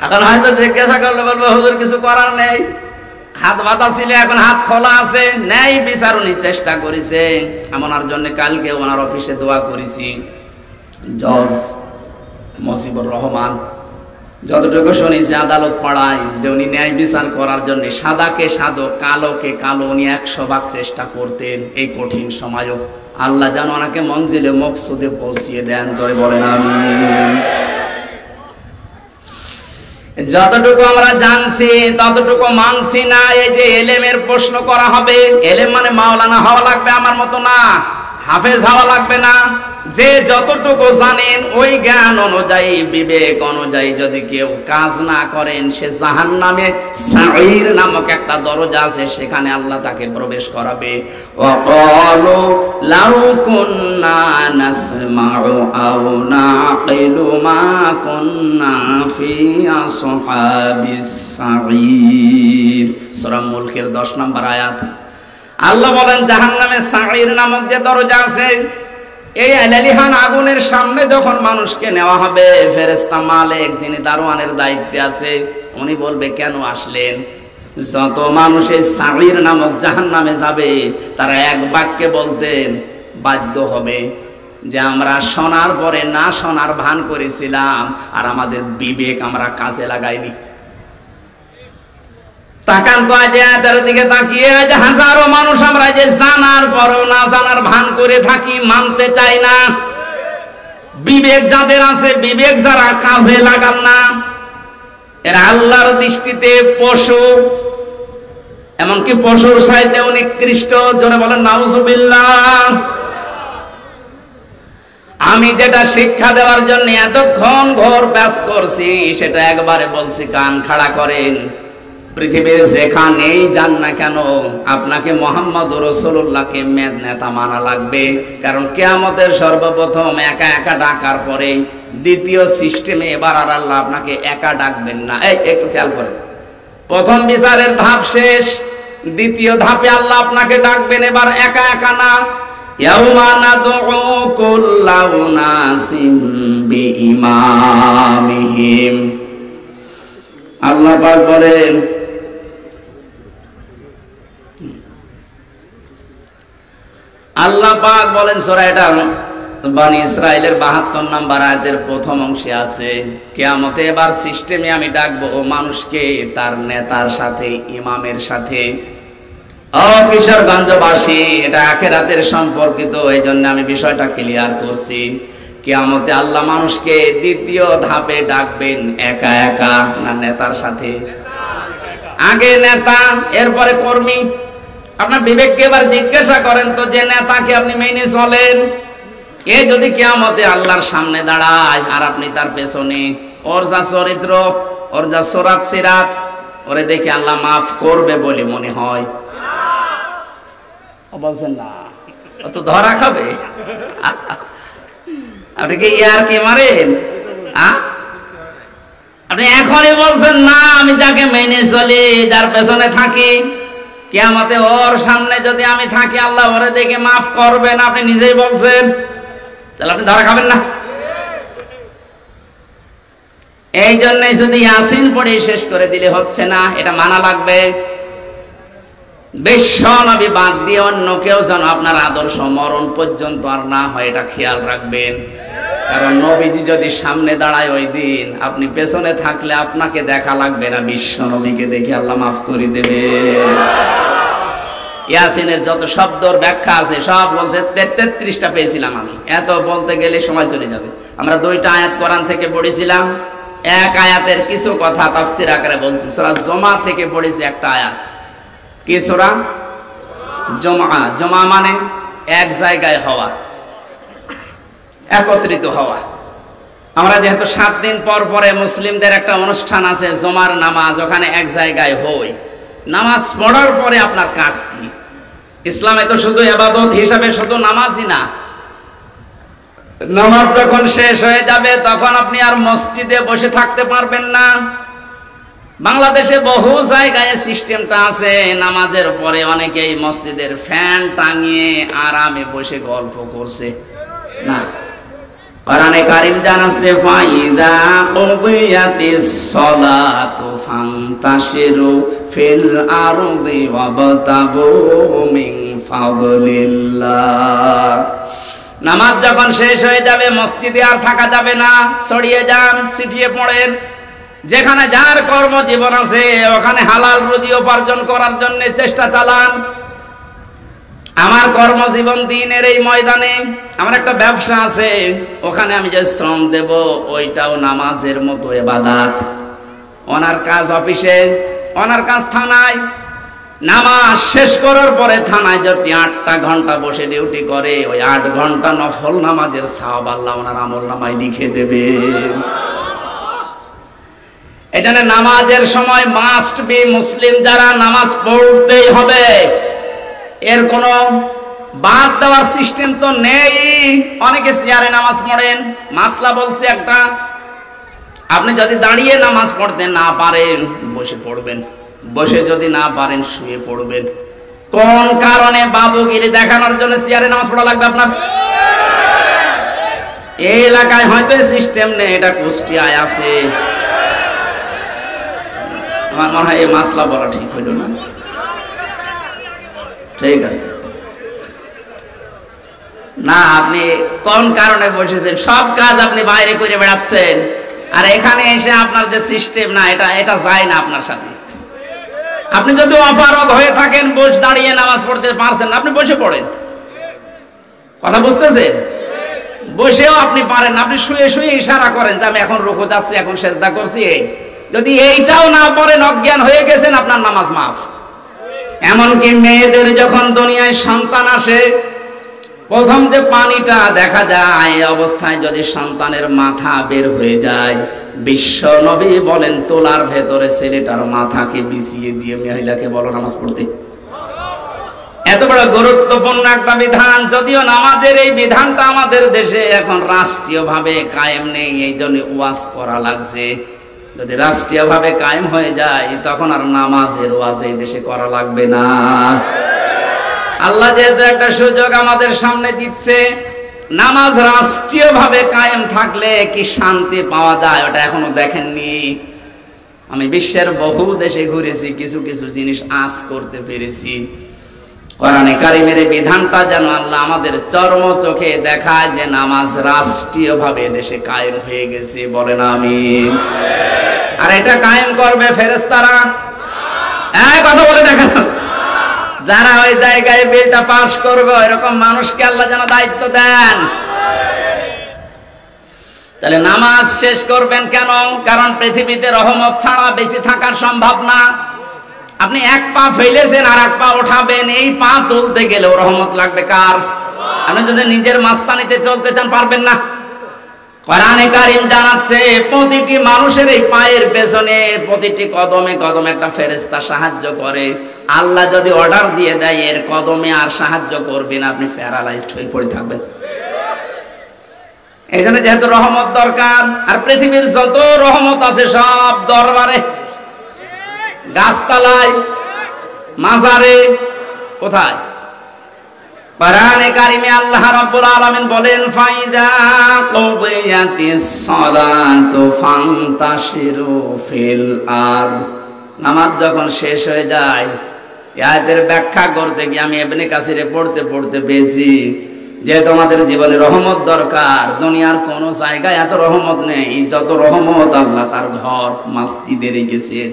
এখন হয়তো জিজ্ঞাসা করলে বলবো হুজুর কিছু করার নেই, হাত বাঁধা ছিল, এখন হাত খোলা আছে। নেই বিচার উনি চেষ্টা করেছে। আমি ওনার জন্য কালকে ওনার অফিসে দোয়া করেছি। জজ মজিবুর রহমান, যতটুকু শুনেছি আদালত পাড়ায়, যে উনি ন্যায় বিচার করার জন্য সাদাকে সাদো কালোকে কালো উনি 100 ভাগ চেষ্টা করতেন। এই কঠিন সময়ও আল্লাহ যেন ওনাকে মঞ্জিলে মকসুদে পৌঁছিয়ে দেন। জয় বলেন আমিন। যতটুকু আমরা জানছি ততটুকু মানছি না। এই যে এলেমের প্রশ্ন করা হবে, এলেম মানে মাওলানা হওয়া লাগবে আমার মতো না, হাফেজ হওয়া লাগবে না। যে যতটুকু জানেন ওই জ্ঞান অনুযায়ী, বিবেক অনুযায়ী যদি কেউ কাজ না করেন, সে জাহান্নামে সাঈর নামক একটা দরজা আছে, সেখানে আল্লাহ তাকে প্রবেশ করাবে। ওয়াকালু লাউ কুন্না নাসমাউ আও নাকিলু মা কুন্না ফি আসহাবিস সাঈর। সূরা মুলকের 10 নম্বর আয়াত। আল্লাহ বলেন জাহান্নামে সাঈর নামক যে দরজা আছে, এই আলালিহান আগুনের সামনে যখন মানুষকে নেওয়া হবে, ফেরেশতা মালিক যিনি দারোয়ানের দায়িত্বে আছে, উনি বলবে কেন আসলেন? যত মানুষ এই সাঈর নামক জাহান্নামে যাবে, তারা এক বাক্যে বলতে বাধ্য হবে যে আমরা শোনার পরে না শোনার ভান করেছিলাম, আর আমাদের বিবেক আমরা কাজে লাগাইনি। তাকান তো আজ এদের দিকে তাকিয়ে, আজ হাজারো মানুষ আমরা যে জানার পরও না জানার ভান করে থাকি, মানতে চাই না। বিবেক যাদের আছে, বিবেক যারা কাজে লাগান না, এরা আল্লাহর দৃষ্টিতে পশু, এমনকি পশুর চাইতে নিকৃষ্ট। জোরে বলেন নাউজুবিল্লাহ। আমি যেটা শিক্ষা দেওয়ার জন্য এতক্ষণ ঘোর ব্যাস করছি, সেটা একবারে বলছি, কান খাড়া করেন। পৃথিবীর যেখানেই যান না কেন, আপনাকে মুহাম্মদ রাসূলুল্লাহকে নেতা মানা লাগবে। কারণ কিয়ামতের সর্বপ্রথম একা একা ডাকার পরে দ্বিতীয় সিস্টেমে এবার আর আল্লাহ আপনাকে একা ডাকবেন না। এই একটু খেয়াল করেন, প্রথম বিচারের ধাপ শেষ, দ্বিতীয় ধাপে আল্লাহ আপনাকে ডাকবেন এবার একা একা না। ইয়াউমা নাদউ কুল্লা উনাসিম বিইমামিহিম। আল্লাহ পাক বলেন, আল্লাহ পাক বলেন সূরা এটা বনি ইসরাইলের 72 নম্বর আয়াতের প্রথম অংশে আছে, কিয়ামতে এবার সিস্টেমে আমি ডাকবো মানুষকে তার নেতার সাথে, ইমামের সাথে। ও কিশোরগঞ্জবাসী, এটা আখিরাতের সম্পর্কিত, এই জন্য আমি বিষয়টা ক্লিয়ার করছি। কিয়ামতে আল্লাহ মানুষকে দ্বিতীয় ধাপে ডাকবেন একা একা না নেতার সাথে? আগে নেতা, এরপরে কর্মী। আপনার বিবেককে এবার জিজ্ঞাসা করেন তো, যে নেতাকে আপনি মেনে চলেন, এ যদি কিয়ামতে আল্লাহর সামনে দাঁড়ায় আর আপনি তার পেছনে, ওর যা চরিত্র, ওর যা সরাত সিরাত, ওরে দেখে আল্লাহ মাফ করবে বলে মনে হয়? বলছেন না, ও তো ধরা খাবে। আপনি কি ইয়ার কি মারেন? আপনি এখনই বলছেন না, আমি যাকে মেনে চলি, যার পেছনে থাকি, কিয়ামতে ওর সামনে যদি আমি থাকি আল্লাহ ওরে দেখে মাফ করবেন, আপনি নিজেই বলছেন, তাহলে আপনি ধরা খাবেন না? এই জন্যই যদি ইয়াসিন পড়ে শেষ করে দিলে হচ্ছে না, এটা মানা লাগবে। বিশ্ব নবী বাদ দিয়ে অন্য কেউ যেন আপনার আদর্শ মরণ পর্যন্ত আর না হয়, এটা খেয়াল রাখবেন। কারণ নবীজি যদি সামনে দাঁড়ায় ওই দিন, আপনি পেছনে থাকলে আপনাকে দেখা লাগবে না, বিশ্ব নবীকে দেখে আল্লাহ মাফ করে দেবে। ইয়াসিনের যত শব্দর ব্যাখ্যা আছে সব বলতে 33টা পেয়েছিলাম আমি, এত বলতে গেলে সময় চলে যাবে। আমরা 2টা আয়াত কোরআন থেকে পড়েছিলাম, এক আয়াতের কিছু কথা তাফসীর আকারে বলছি। সূরা জুমা থেকে পড়েছি একটা আয়াত। কি সূরা জুমা? জুমা মানে এক জায়গায় হওয়া, একত্রিত হওয়া। আমরা যেহেতু 7 দিন পর পরে মুসলিমদের একটা অনুষ্ঠান আছে জুমার নামাজ, ওখানে এক জায়গায় হই। নামাজ পড়ার পরে আপনার কাজ কি? ইসলামে তো শুধু ইবাদত হিসাবে শুধু নামাজই না, নামাজ যখন শেষ হয়ে যাবে তখন আপনি আর মসজিদে বসে থাকতে পারবেন না। বাংলাদেশে বহু জায়গায় সিস্টেমটা আছে, নামাজের পরে অনেকেই মসজিদের ফ্যান টাঙিয়ে আরামে বসে গল্প করছে। না, কোরআনে কারীম জানাচ্ছে ফাইদা কুদিয়াতিস সালাতু ফান্তাশিরু ফিল আরদি ওয়াবতাগু মিন ফাদলিল্লাহ। নামাজ যখন শেষ হয়ে যাবে মসজিদে আর থাকা যাবে না, ছড়িয়ে যান, ছিটিয়ে পড়েন। যেখানে যার কর্মজীবন আছে ওখানে হালাল রুজি উপার্জন করার জন্য চেষ্টা চালান। আমার কর্মজীবন দিনের এই ময়দানে, আমার একটা ব্যবসা আছে, ওখানে আমি যে শ্রম দেব ওইটাও নামাজের মতো ইবাদত। ওনার কাজ অফিসে, ওনার কাজ থানায়। নামাজ শেষ করার পরে থানায় যদি 8টা ঘন্টা বসে ডিউটি করে, ওই 8 ঘন্টা নফল নামাজের সওয়াব আল্লাহ ওনার আমল নামায় লিখে দেবে। এখানে নামাজের সময় মাস্ট বি, মুসলিম যারা নামাজ পড়তেই হবে, এর কোনো বাদ দেওয়ার সিস্টেম তো নেই। অনেকে চেয়ারে নামাজ পড়েন, মাসলা বলছে একটা, আপনি যদি দাঁড়িয়ে নামাজ পড়তে না পারেন বসে পড়বেন, বসে যদি না পারেন শুয়ে পড়বেন। কোন কারণে বাবুগিরি দেখানোর জন্য চেয়ারে নামাজ পড়া লাগবে আপনার? এই এলাকায় হয়তো সিস্টেম নেই, এটা কুষ্টিয়ায় আছে। আমার মনে হয় এই মাসলা বলা ঠিক হইল না। ঠিক আছে না, আপনি কোন কারণে বসেছেন? সব কাজ আপনি বাইরে করে বেড়াচ্ছেন, আর এখানে এসে আপনার যে সিস্টেম না, এটা যায় না আপনার সাথে। আপনি যদি অপারগ হয়ে থাকেন, বস দাঁড়িয়ে নামাজ পড়তে পারছেন, আপনি বসে পড়েন। কথা বুঝতেছেন? বসেও আপনি পারেন, আপনি শুয়ে শুয়ে ইশারা করেন যে আমি এখন রুকু যাচ্ছি, এখন সেজদা করছি। যদি এইটাও না পড়েন, অজ্ঞান হয়ে গেছেন, আপনার নামাজ মাফ। এমনকি মেয়েদের যখন দুনিয়ায় সন্তান আসে, প্রথম যে পানিটা দেখা যায়, এই অবস্থায় যদি সন্তানের মাথা বের হয়ে যায়, বিশ্ব নবী বলেন তোলার ভেতরে ছেলেটার মাথাকে বিছিয়ে দিয়ে মহিলাকে বলো নামাজ পড়তে। এত বড় গুরুত্বপূর্ণ একটা বিধান, যদিও নামাজের এই বিধানটা আমাদের দেশে এখন রাষ্ট্রীয়ভাবে কায়েম নেই, এই জন্য ওয়াজ করা লাগছে। যদি রাষ্ট্রীয়ভাবে কায়েম হয়ে যায় তখন আর নামাজের ওয়াজ এই দেশে করা লাগবে না। আল্লাহ যেহেতু একটা সুযোগ আমাদের সামনে দিচ্ছে, নামাজ রাষ্ট্রীয়ভাবে কায়েম থাকলে কি শান্তি পাওয়া যায় ওটা এখনো দেখেননি। আমি বিশ্বের বহু দেশে ঘুরেছি, কিছু কিছু জিনিস আঁচ করতে পেরেছি। কোরআনে কারিমের বিধানটা যেন আল্লাহ আমাদের চর্ম চোখে দেখায় যে নামাজ রাষ্ট্রীয়ভাবে দেশে কায়েম হয়ে গেছে। বলেন আমিন। আর এটা কায়েম করবে ফেরেশতারা? কথা বলে দেখেন, যারা ওই জায়গায় বিলটা পাস করবে এরকম মানুষকে আল্লাহ যেন দায়িত্ব দেন। তাহলে নামাজ শেষ করবেন কেন? কারণ পৃথিবীতে রহমত ছাড়া বেঁচে থাকার সম্ভব না। আপনি এক পা ফেলেছেন আর এক পা উঠাবেন, এই পা তুলতে গেলেও রহমত লাগবে কার? আপনি যদি নিজের মাস্তানিতে চলতে চান পারবেন না। কোরআনে কারীম জানাচ্ছে প্রতিটি মানুষের এই পায়ের পেছনে প্রতিটি কদমে কদমে একটা ফেরেশতা সাহায্য করে। আল্লাহ যদি অর্ডার দিয়ে দেয় এর কদমে আর সাহায্য করবেন, আপনি প্যারালাইজড হয়ে পড়ে থাকবেন। এই জন্য যেহেতু রহমত দরকার, আর পৃথিবীর যত রহমত আছে সব দরবারে, গাছতলায়, মাজারে, কোথায়? কোরআনে কারিমে আল্লাহ রাব্বুল আলামিন বলেন ফাইদা কুদিয়াতিস সালাতু ফান্তাশিরু ফিল আরদ। নামাজ যখন শেষ হয়ে যায়, এই আয়াতের ব্যাখ্যা করতে গিয়ে আমি ইবনে কাসিরে পড়তে পড়তে পেয়েছি যে তোমাদের জীবনে রহমত দরকার। দুনিয়ার কোন জায়গায় এত রহমত নেই যত রহমত আল্লাহ তার ঘর মসজিদে রেখেছেন।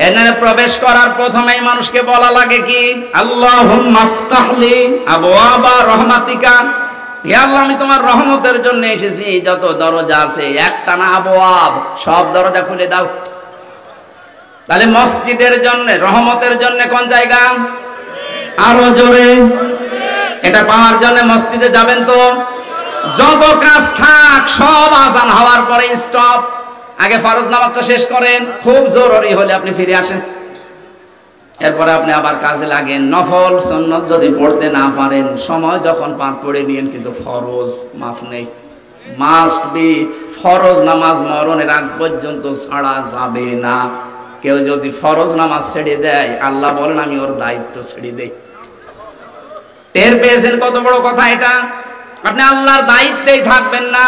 এখানে প্রবেশ করার প্রথমেই মানুষকে বলা লাগে কি, আল্লাহুম্মা আফতাহলি আবওয়াবা রহমাতিকা, হে আল্লাহ আমি তোমার রহমতের জন্য এসেছি, যত দরজা আছে একটানা আবওয়াব সব দরজা খুলে দাও। তাহলে মসজিদের জন্য রহমতের জন্য কোন জায়গা? আরো জোরে। এটা পাওয়ার জন্য মসজিদে যাবেন তো? যত কাজ থাক সব আজান হওয়ার পরে স্টপ, আগে ফরজ নামাজটা শেষ করেন, খুব জরুরি হলে আপনি ফিরে আসেন, এরপরে আপনি আবার কাজে লাগেন। নফল সুন্নাত যদি পড়তে না পারেন সময় যখন পার পড়ে নিয়েন, কিন্তু ফরজ মাফ নেই, মাস্ট বি। ফরজ নামাজ মরণের আগ পর্যন্ত ছাড়া যাবে না। কেউ যদি ফরজ নামাজ ছেড়ে দেয় আল্লাহ বলেন আমি ওর দায়িত্ব ছেড়ে দেই। টের পেয়েছেন কত বড় কথা এটা? আপনি আল্লাহর দায়িত্বেই থাকবেন না।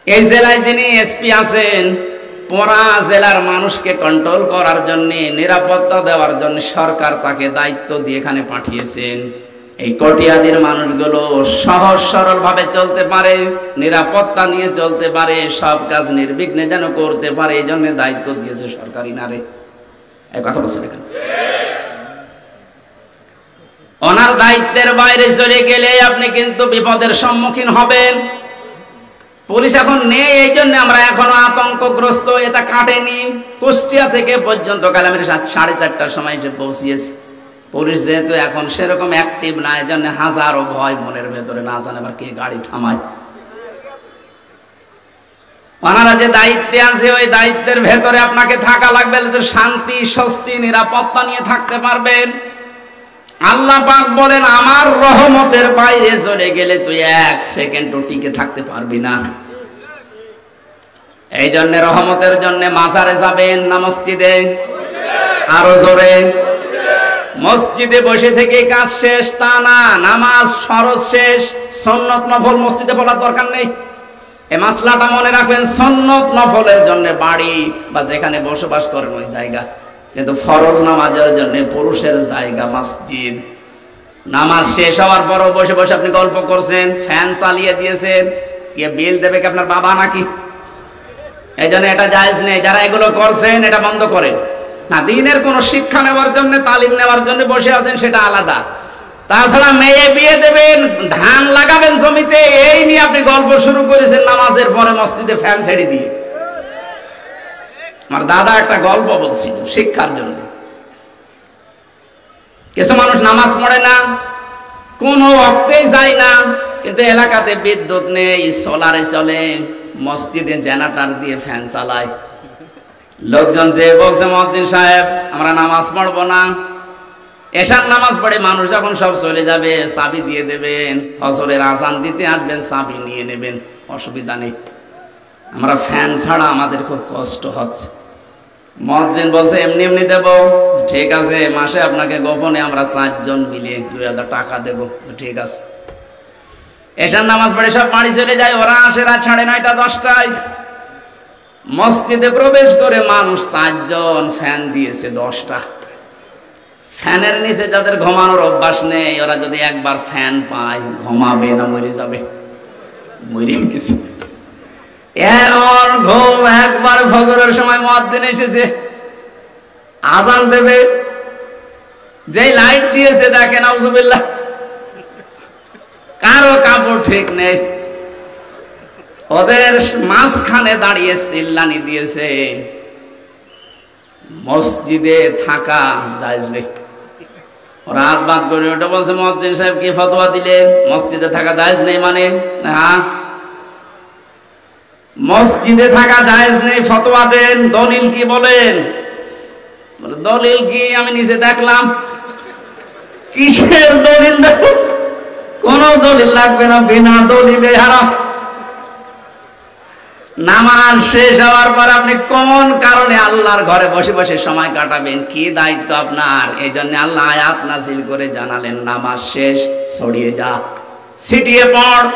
এই জেলায় যিনি এসপি আছেন, পুরা জেলার মানুষকে কন্ট্রোল করার জন্য, নিরাপত্তা দেওয়ার জন্য সরকার তাকে দায়িত্ব দিয়ে এখানে পাঠিয়েছেন। এই কটিয়াদির মানুষগুলো সহজ সরল ভাবে চলতে পারে, নিরাপত্তা নিয়ে চলতে পারে, সব কাজ নির্বিঘ্নে যেন করতে পারে, এই জন্য দায়িত্ব দিয়েছে সরকারি নারে। এই কথা বলছেন এখানে। ওনার দায়িত্বের বাইরে চলে গেলে আপনি কিন্তু বিপদের সম্মুখীন হবেন। পুলিশ এখন নেই, এই জন্য আমরা এখনো আতঙ্কগ্রস্ত। এটা কাটেনি। কুষ্টিয়া থেকে পর্যন্ত কাল আমি 4:30টার সময় এসে পৌঁছিয়েছি। পুলিশ যেহেতু এখন সেরকম অ্যাক্টিভ না, এই জন্য হাজারো ভয় মনের ভেতরে, না জানে আবার কে গাড়ি থামায়। ওনারা যে দায়িত্বে আছে ওই দায়িত্বের ভেতরে আপনাকে থাকা লাগবে, শান্তি স্বস্তি নিরাপত্তা নিয়ে থাকতে পারবেন। আল্লাহ পাক বলেন আমার রহমতের বাইরে চলে গেলে তুই 1 সেকেন্ডও টিকে থাকতে পারবি না। এই জন্য রহমতের জন্য মাজারে যাবেন না মসজিদে? আরো জোরে। মসজিদে বসে থেকে কাজ শেষ তা না, নামাজ ফরজ শেষ, সুন্নত নফল মসজিদে পড়ার দরকার নেই। এই মাসলাটা মনে রাখবেন, সুন্নত নফলের জন্য বাড়ি বা যেখানে বসবাস করেন ওই জায়গা, কিন্তু ফরজ নামাজের জন্য পুরুষের জায়গা মসজিদ। নামাজ শেষ হওয়ার পরও বসে বসে আপনি গল্প করছেন, ফ্যান চালিয়ে দিয়েছেন, কে বিল দেবে কি আপনার বাবা নাকি? এই জন্য এটা জায়েজ নেই। যারা এগুলো করছেন এটা বন্ধ করেন। না, দিনের কোন শিক্ষা নেওয়ার জন্য, তালিম নেওয়ার জন্য বসে আছেন সেটা আলাদা। তাছাড়া মেয়ে বিয়ে দেবেন, ধান লাগাবেন জমিতে, এই নিয়ে আপনি গল্প শুরু করেছেন নামাজের পরে মসজিদে ফ্যান ছেড়ে দিয়ে। আমার দাদা একটা গল্প বলছিল শিক্ষার জন্য। কিছু মানুষ নামাজ পড়ে না, কোন ওয়াক্তেই যায় না, কিন্তু এলাকাতে বিদ্যুৎ নেই, সোলারে চলে, মসজিদে জেনারেটর দিয়ে ফ্যান চালায়। লোকজন যে বলছে মুয়াজ্জিন সাহেব আমরা নামাজ পড়বো না, এশার নামাজ পড়ে মানুষ যখন সব চলে যাবে চাবি দিয়ে দেবেন, ফজরের আযান দিতে আসবেন চাবি নিয়ে নেবেন, অসুবিধা নেই, আমরা ফ্যান ছাড়া আমাদের খুব কষ্ট হচ্ছে। মুয়াজ্জিন বলছে এমনি এমনি দেব, ঠিক আছে, মাসে আপনাকে গোপনে আমরা 4 জন মিলে 2000 টাকা দেব, ঠিক আছে। এশার নামাজ পড়ে সব বাড়ি চলে যায়, ওরা আসে রাত 9:30 10টায়। মসজিদে প্রবেশ করে মানুষ 4 জন, ফ্যান দিয়েছে 10টা। ফ্যানের নিচে যাদের ঘুমানোর অভ্যাস নেই, ওরা যদি একবার ফ্যান পায় ঘুমাবে না মরে যাবে, মরে গেছে। এমন ঘুম, একবার ফজরের সময় মুয়াজ্জিন এসেছে, আযান দেবে, যে লাইট দিয়েছে দেখেন নাউজুবিল্লাহ, কারো কাপড় ঠিক নেই, ওদের মাঝখানে দাঁড়িয়ে চিল্লানি দিয়েছে। মসজিদে থাকা জায়েজ নেই। ওরা হাত বাঁধ করে ওটা বলছে মুয়াজ্জিন সাহেব কি ফতোয়া দিলেন, মসজিদে থাকা জায়েজ নেই মানে? হ্যাঁ, মসজিদে থাকা জায়েজ নেই, ফতোয়া দেন, দলিল কি বলেন? দলিল কি? আমি নিজে দেখলাম। কিসের দলিল? কোন দলিল লাগবে না, বিনা দলিলে হারাম। নামাজ শেষ হওয়ার পর আপনি কোন কারণে আল্লাহর ঘরে বসে বসে সময় কাটাবেন, কি দায়িত্ব আপনার? এই জন্য আল্লাহ আয়াত নাযিল করে জানালেন, নামাজ শেষ, ছড়িয়ে যা, ছিটিয়ে পড়।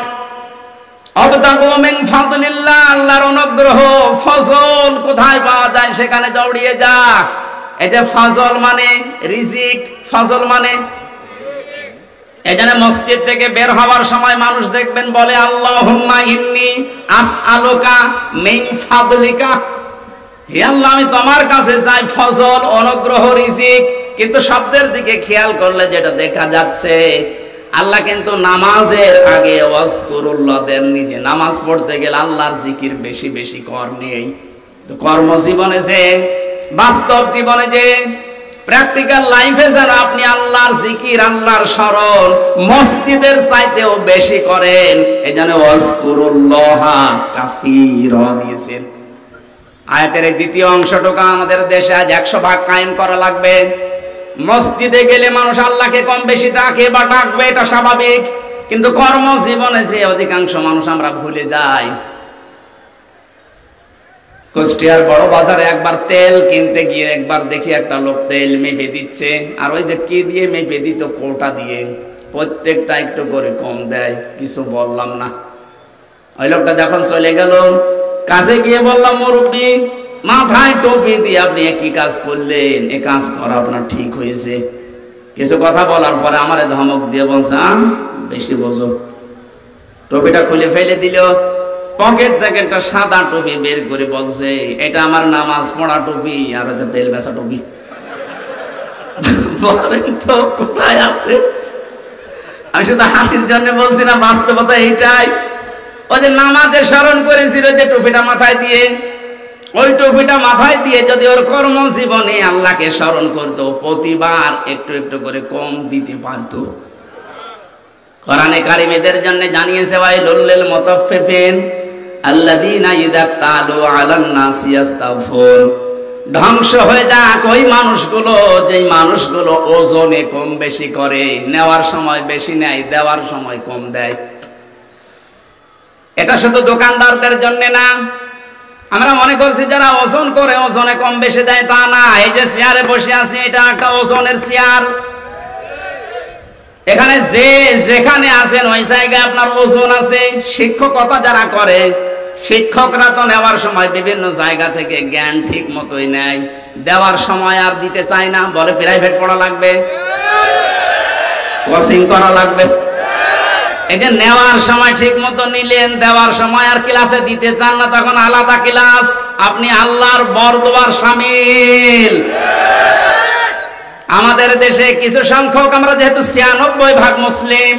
আবতাগু মিন ফাদলিল্লাহ, আল্লাহর অনুগ্রহ, ফজল কোথায় পাওয়া যায় সেখানে দৌড়িয়ে যা। এই যে ফজল মানে রিজিক, ফজল মানে এখানে মসজিদ থেকে বের হওয়ার সময় মানুষ দেখবেন বলে আল্লাহুম্মা ইন্নী আসআলুকা মিন ফাদলিকা, হে আল্লাহ আমি তোমার কাছে চাই ফজল, অনুগ্রহ, রিজিক। কিন্তু শব্দের দিকে খেয়াল করলে যেটা দেখা যাচ্ছে, আল্লাহ কিন্তু নামাজের আগে ওয়াজকুরুল্লাহ দেননি, যে নামাজ পড়তে গেলে আল্লাহর জিকির বেশি বেশি কর নেই। তো কর্মজীবনে যে, বাস্তব জীবনে যে, প্র্যাকটিক্যাল লাইফে যেন আপনি আল্লাহর জিকির, আল্লাহর স্মরণ মসজিদের চাইতেও বেশি করেন। এই জন্য ওয়াজকুরুল্লাহ কাসীরা দিয়েছেন। আয়াতের এই দ্বিতীয় অংশটুকু আমাদের দেশে আজ 100 ভাগ কায়েম করা লাগবে। মসজিদে গেলে মানুষ আল্লাহকে কম বেশি ডাকে বা ডাকবে, এটা স্বাভাবিক। কিন্তু কর্মজীবনে যে অধিকাংশ মানুষ আমরা ভুলে যাই। কুষ্টিয়ার বড় বাজারে একবার তেল কিনতে গিয়ে একবার দেখি একটা লোক তেল মেপে দিচ্ছে, আর ওই যে কি দিয়ে মেপে দিত, কোটা দিয়ে, প্রত্যেকটা একটু করে কম দেয়। কিছু বললাম না। ওই লোকটা যখন চলে গেল, কাজে গিয়ে বললাম, মুরব্বি মাথায় টুপি দিয়ে আপনি একই কাজ করলেন, এ কাজ করা আপনার ঠিক হয়েছে? কিছু কথা বলার পরে আমারে ধমক দিয়ে বলছে, বেশি বোঝো। টুপিটা খুলে ফেলে দিল, পকেট থেকে একটা সাদা টুপি বের করে বলছে, এটা আমার নামাজ পড়া টুপি, আর এটা তেল বেচা টুপি। বলেন তো কোথায় আছে? আমি শুধু হাসির জন্য বলছি না, বাস্তবতা এইটাই। ওই যে নামাজে স্মরণ করেছিল যে টুপিটা মাথায় দিয়ে, ওই টুপিটা মাথায় দিয়ে যদি ওর কর্মজীবনে আল্লাহকে স্মরণ করতো, প্রতিবার একটু একটু করে কম দিতে পারতো। কোরআনে কারিমের জন্য জানিয়েছে, ওয়াইলুল লিল মুতাফফিফিন আল্লাযীনা ইযা তালু আলান নাসি ইস্তাগফুর। ধ্বংস হয়ে যাক ওই মানুষগুলো, যেই মানুষগুলো ওজনে কম বেশি করে, নেওয়ার সময় বেশি নেয়, দেওয়ার সময় কম দেয়। এটা শুধু দোকানদারদের জন্য না। আমরা মনে করছি যারা ওজন করে ওজনে কম বেশি দেয়, তা না। এই যে চেয়ারে বসে আছি, এটা একটা ওজনের চেয়ার। এখানে যে যেখানে আছেন ওই জায়গায় আপনার ওজন আছে। শিক্ষকতা যারা করে, শিক্ষকরা তো নেওয়ার সময় বিভিন্ন জায়গা থেকে জ্ঞান ঠিক মতোই নেয়, দেওয়ার সময় আর দিতে চায় না, বলে প্রাইভেট পড়া লাগবে, কোচিং করা লাগবে। এই যে নেওয়ার সময় ঠিক মতো নিলেন, দেওয়ার সময় আর ক্লাসে দিতে চান না, তখন আলাদা ক্লাস। আপনি আল্লাহর বরদোয়ার শামিল। আমাদের দেশে কিছু সংখ্যক, আমরা যেহেতু 96 ভাগ মুসলিম,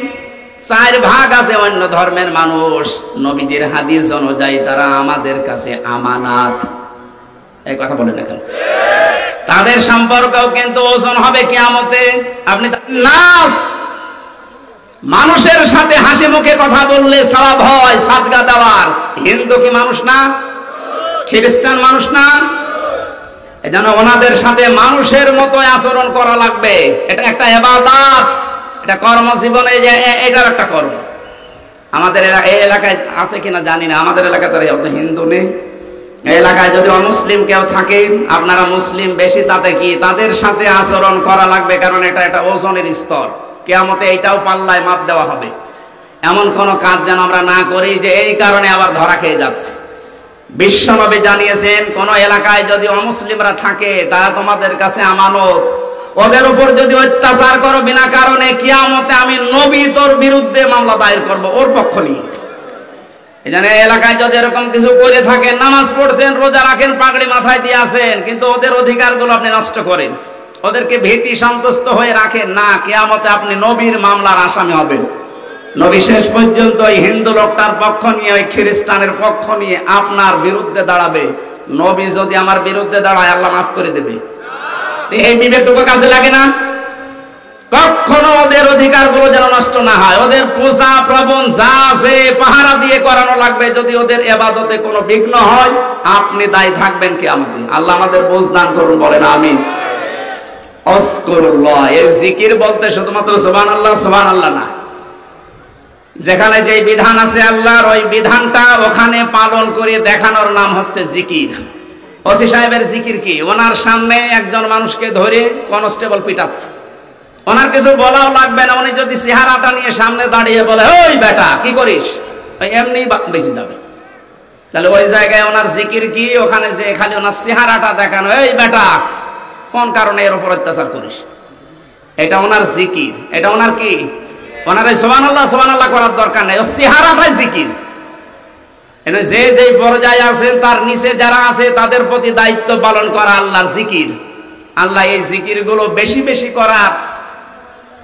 4 ভাগ আছে অন্য ধর্মের মানুষ। নবীদের হাদিস অনুযায়ী তারা আমাদের কাছে আমানাত। এই কথা বলেন এখন। তাদের সম্পর্কও কিন্তু ওজন হবে কিয়ামতে। আপনি নাস, মানুষের সাথে হাসি মুখে কথা বললে সওয়াব হয় সাদকা দেওয়ার। হিন্দু কি মানুষ না? খ্রিস্টান মানুষ না? এজন্য ওনাদের সাথে মানুষের মতো আচরণ করা লাগবে। এটা একটা ইবাদত, এটা কর্মজীবনে যে এটার একটা কর্ম। আমাদের এই এলাকায় আছে কিনা জানি না, আমাদের এলাকায় তো হিন্দু নেই। এই এলাকায় যদি অমুসলিম কেউ থাকে, আপনারা মুসলিম বেশি, তাতে কি তাদের সাথে আচরণ করা লাগবে, কারণ এটা একটা ওজনের স্তর। কিয়ামতে এইটাও পাল্লায় মাপ দেওয়া হবে। এমন কোন কাজ যেন আমরা না করি যে এই কারণে আবার ধরা খেয়ে যাচ্ছে। বিশ্বনবী জানিয়েছেন, কোন এলাকায় যদি অমুসলিমরা থাকে, তারা তোমাদের কাছে আমানত। ওদের উপর যদি অত্যাচার করো বিনা কারণে, কিয়ামতে আমি নবী তোর বিরুদ্ধে মামলা দায়ের করব, ওর পক্ষ নিয়ে। এজন্য এলাকায় যদি এরকম কিছু করে থাকেন, নামাজ পড়ছেন, রোজা রাখেন, পাগড়ি মাথায় দিয়ে আসেন, কিন্তু ওদের অধিকারগুলো আপনি নষ্ট করেন, ওদেরকে ভীতি সন্তুষ্ট হয়ে রাখেন না, কিয়ামতে আপনি নবীর মামলার আসামি হবেন। নবী শেষ পর্যন্ত ওই হিন্দু লোকটার পক্ষ নিয়ে, ওই খ্রিস্টানের পক্ষ নিয়ে আপনার বিরুদ্ধে দাঁড়াবে। নবী যদি আমার বিরুদ্ধে দাঁড়ায়, আল্লাহ মাফ করে দেবে। এই বিবেকটুকু কাজে লাগে না। কখনো ওদের অধিকারগুলো যেন নষ্ট না হয়। ওদের পূজা প্রবণ যা আছে পাহারা দিয়ে করানো লাগবে। যদি ওদের ইবাদতে কোনো বিঘ্ন হয়, আপনি দায়ী থাকবেন কিয়ামতে। আল্লাহ আমাদের বুঝ দান করুন, বলেন আমিন। আযকুরুল্লাহ, এর জিকির বলতে শুধুমাত্র সুবহানাল্লাহ সুবহানাল্লাহ না, যেখানে যে বিধান আছে আল্লাহর, ওই বিধানটা ওখানে পালন করে দেখানোর নাম হচ্ছে জিকির। ওসি সাহেবের জিকির কি? ওনার সামনে একজন মানুষকে ধরে কনস্টেবল পিটাচ্ছে, ওনার কিছু বলাও লাগবে না। উনি যদি চেহারাটা নিয়ে সামনে দাঁড়িয়ে বলে ওই বেটা কি করিস, এমনি বেঁচে যাবে। তাহলে ওই জায়গায় ওনার জিকির কি? ওখানে যে খালি ওনার চেহারাটা দেখানো, এই বেটা কোন কারণে এর উপর অত্যাচার করিস, এটা ওনার জিকির। এটা ওনার কি? ওনার এই সুবহানাল্লাহ সুবহানাল্লাহ করার দরকার নেই, ওর চেহারাটাই জিকির। যে যে পর্যায়ে আছেন তার নিচে যারা আছে তাদের প্রতি দায়িত্ব পালন করা আল্লাহর জিকির। আল্লাহ এই জিকির গুলো বেশি বেশি করার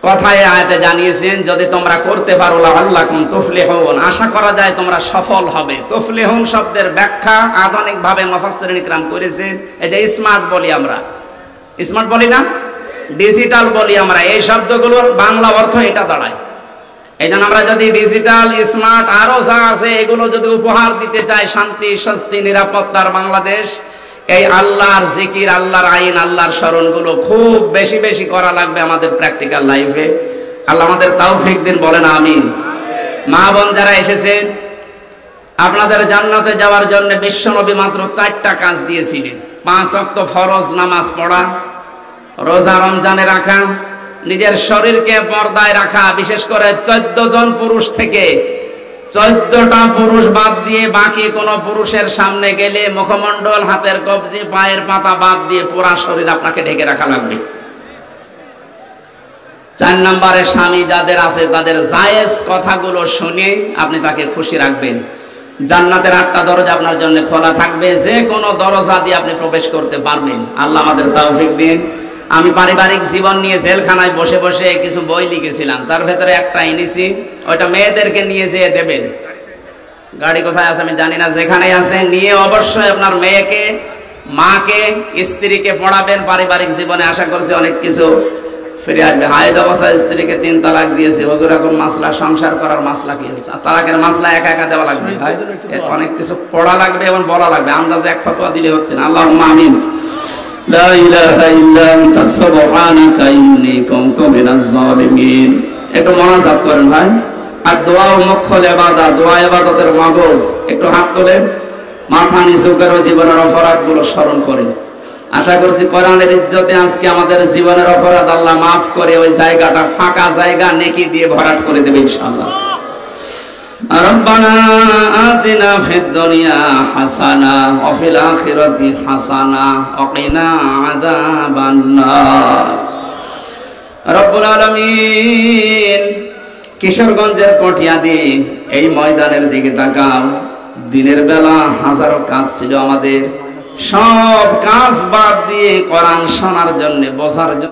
কথায় আয়াতে জানিয়েছেন, যদি তোমরা করতে পারো লাআল্লাকুম তুফলিহুন, আশা করা যায় তোমরা সফল হবে। তুফলিহুন শব্দের ব্যাখ্যা আধুনিক ভাবে মুফাসসিরিন ইকরাম করেছেন, এই যে স্মার্ট বলি আমরা, স্মার্ট বলি না, ডিজিটাল বলি আমরা, এই শব্দগুলোর বাংলা অর্থ এটা দাঁড়ায়। এই জন্য আমরা যদি ডিজিটাল, স্মার্ট আরো যা আছে এগুলো যদি উপহার দিতে চাই শান্তি, শান্তি, নিরাপত্তার বাংলাদেশ, এই আল্লাহর জিকির, আল্লাহর আইন, আল্লাহর স্মরণগুলো খুব বেশি বেশি করা লাগবে আমাদের প্র্যাকটিক্যাল লাইফে। আল্লাহ আমাদের তৌফিক দিন, বলেন আমিন। মা বোন যারা এসেছেন, আপনাদের জান্নাতে যাওয়ার জন্য বিশ্বনবী মাত্র 4টা কাজ দিয়েছিলেন। 5 ওয়াক্ত ফরজ নামাজ পড়া, রোজা রমজানে রাখা, নিজের শরীরকে পর্দায় রাখা, বিশেষ করে 14 জন পুরুষ থেকে 14টা পুরুষ বাদ দিয়ে বাকি কোন পুরুষের সামনে গেলে মুখমণ্ডল, হাতের কবজি, পায়ের পাতা বাদ দিয়ে পুরা শরীর আপনাকে ঢেকে রাখা লাগবে। 4 নম্বরে স্বামী যাদের আছে তাদের জায়েজ কথাগুলো শুনে আপনি তাকে খুশি রাখবেন। জান্নাতের 8টা দরজা আপনার জন্য খোলা থাকবে, যে কোনো দরজা দিয়ে আপনি প্রবেশ করতে পারবেন। আল্লাহ আমাদের তৌফিক দিন। আমি পারিবারিক জীবন নিয়ে জেলখানায় বসে বসে কিছু বই লিখেছিলাম, তার ভেতরে একটা এনেছি, ওইটা মেয়েদেরকে নিয়ে যেয়ে দেবেন। গাড়ি কোথায় আছে আমি জানি না, যেখানে আছে নিয়ে অবশ্যই আপনার মেয়েকে, মাকে, স্ত্রীকে পড়াবেন। পারিবারিক জীবনে আশা করছি অনেক কিছু ফিরে আসবে। হায়েদ অবস্থায় স্ত্রীকে 3 তালাক দিয়েছে, হুজুর এখন মাসলা, সংসার করার মাসলা কি? তালাকের মাসলা একা একা দেওয়া লাগবে, অনেক কিছু পড়া লাগবে এবং বলা লাগবে, আন্দাজে এক ফতোয়া দিলে হচ্ছে না। আল্লাহুম্মা আমিন। লা ইলাহা ইল্লা আনতা সুবহানাকা ইন্নী কুনতু মিনাজ জালিমিন। একটু মোনাজাত করেন ভাই। আর দোয়া মুখ্যল ইবাদত, দোয়া ইবাদতের মগজ। একটু হাত তোলেন, মাথা নিচু করে জীবনের অপরাধগুলো স্মরণ করেন। আশা করছি কোরআনের ইজ্জতে আজকে আমাদের জীবনের অপরাধ আল্লাহ মাফ করে ওই জায়গাটা, ফাঁকা জায়গা নেকি দিয়ে ভরাট করে দেবে ইনশাআল্লাহ। রব্বানা আতিনা ফিদ দুনিয়া হাসানা ওয়া ফিল আখিরাতি হাসানা ওয়া কিনা আযাবান নার। রব্বুল আলামিন, কিশোরগঞ্জের কটিয়াদি এই ময়দানের দিকে তাকাও। দিনের বেলা হাজারো কাজ ছিল আমাদের, সব কাজ বাদ দিয়ে কোরআন শোনার জন্য, বোঝার জন্য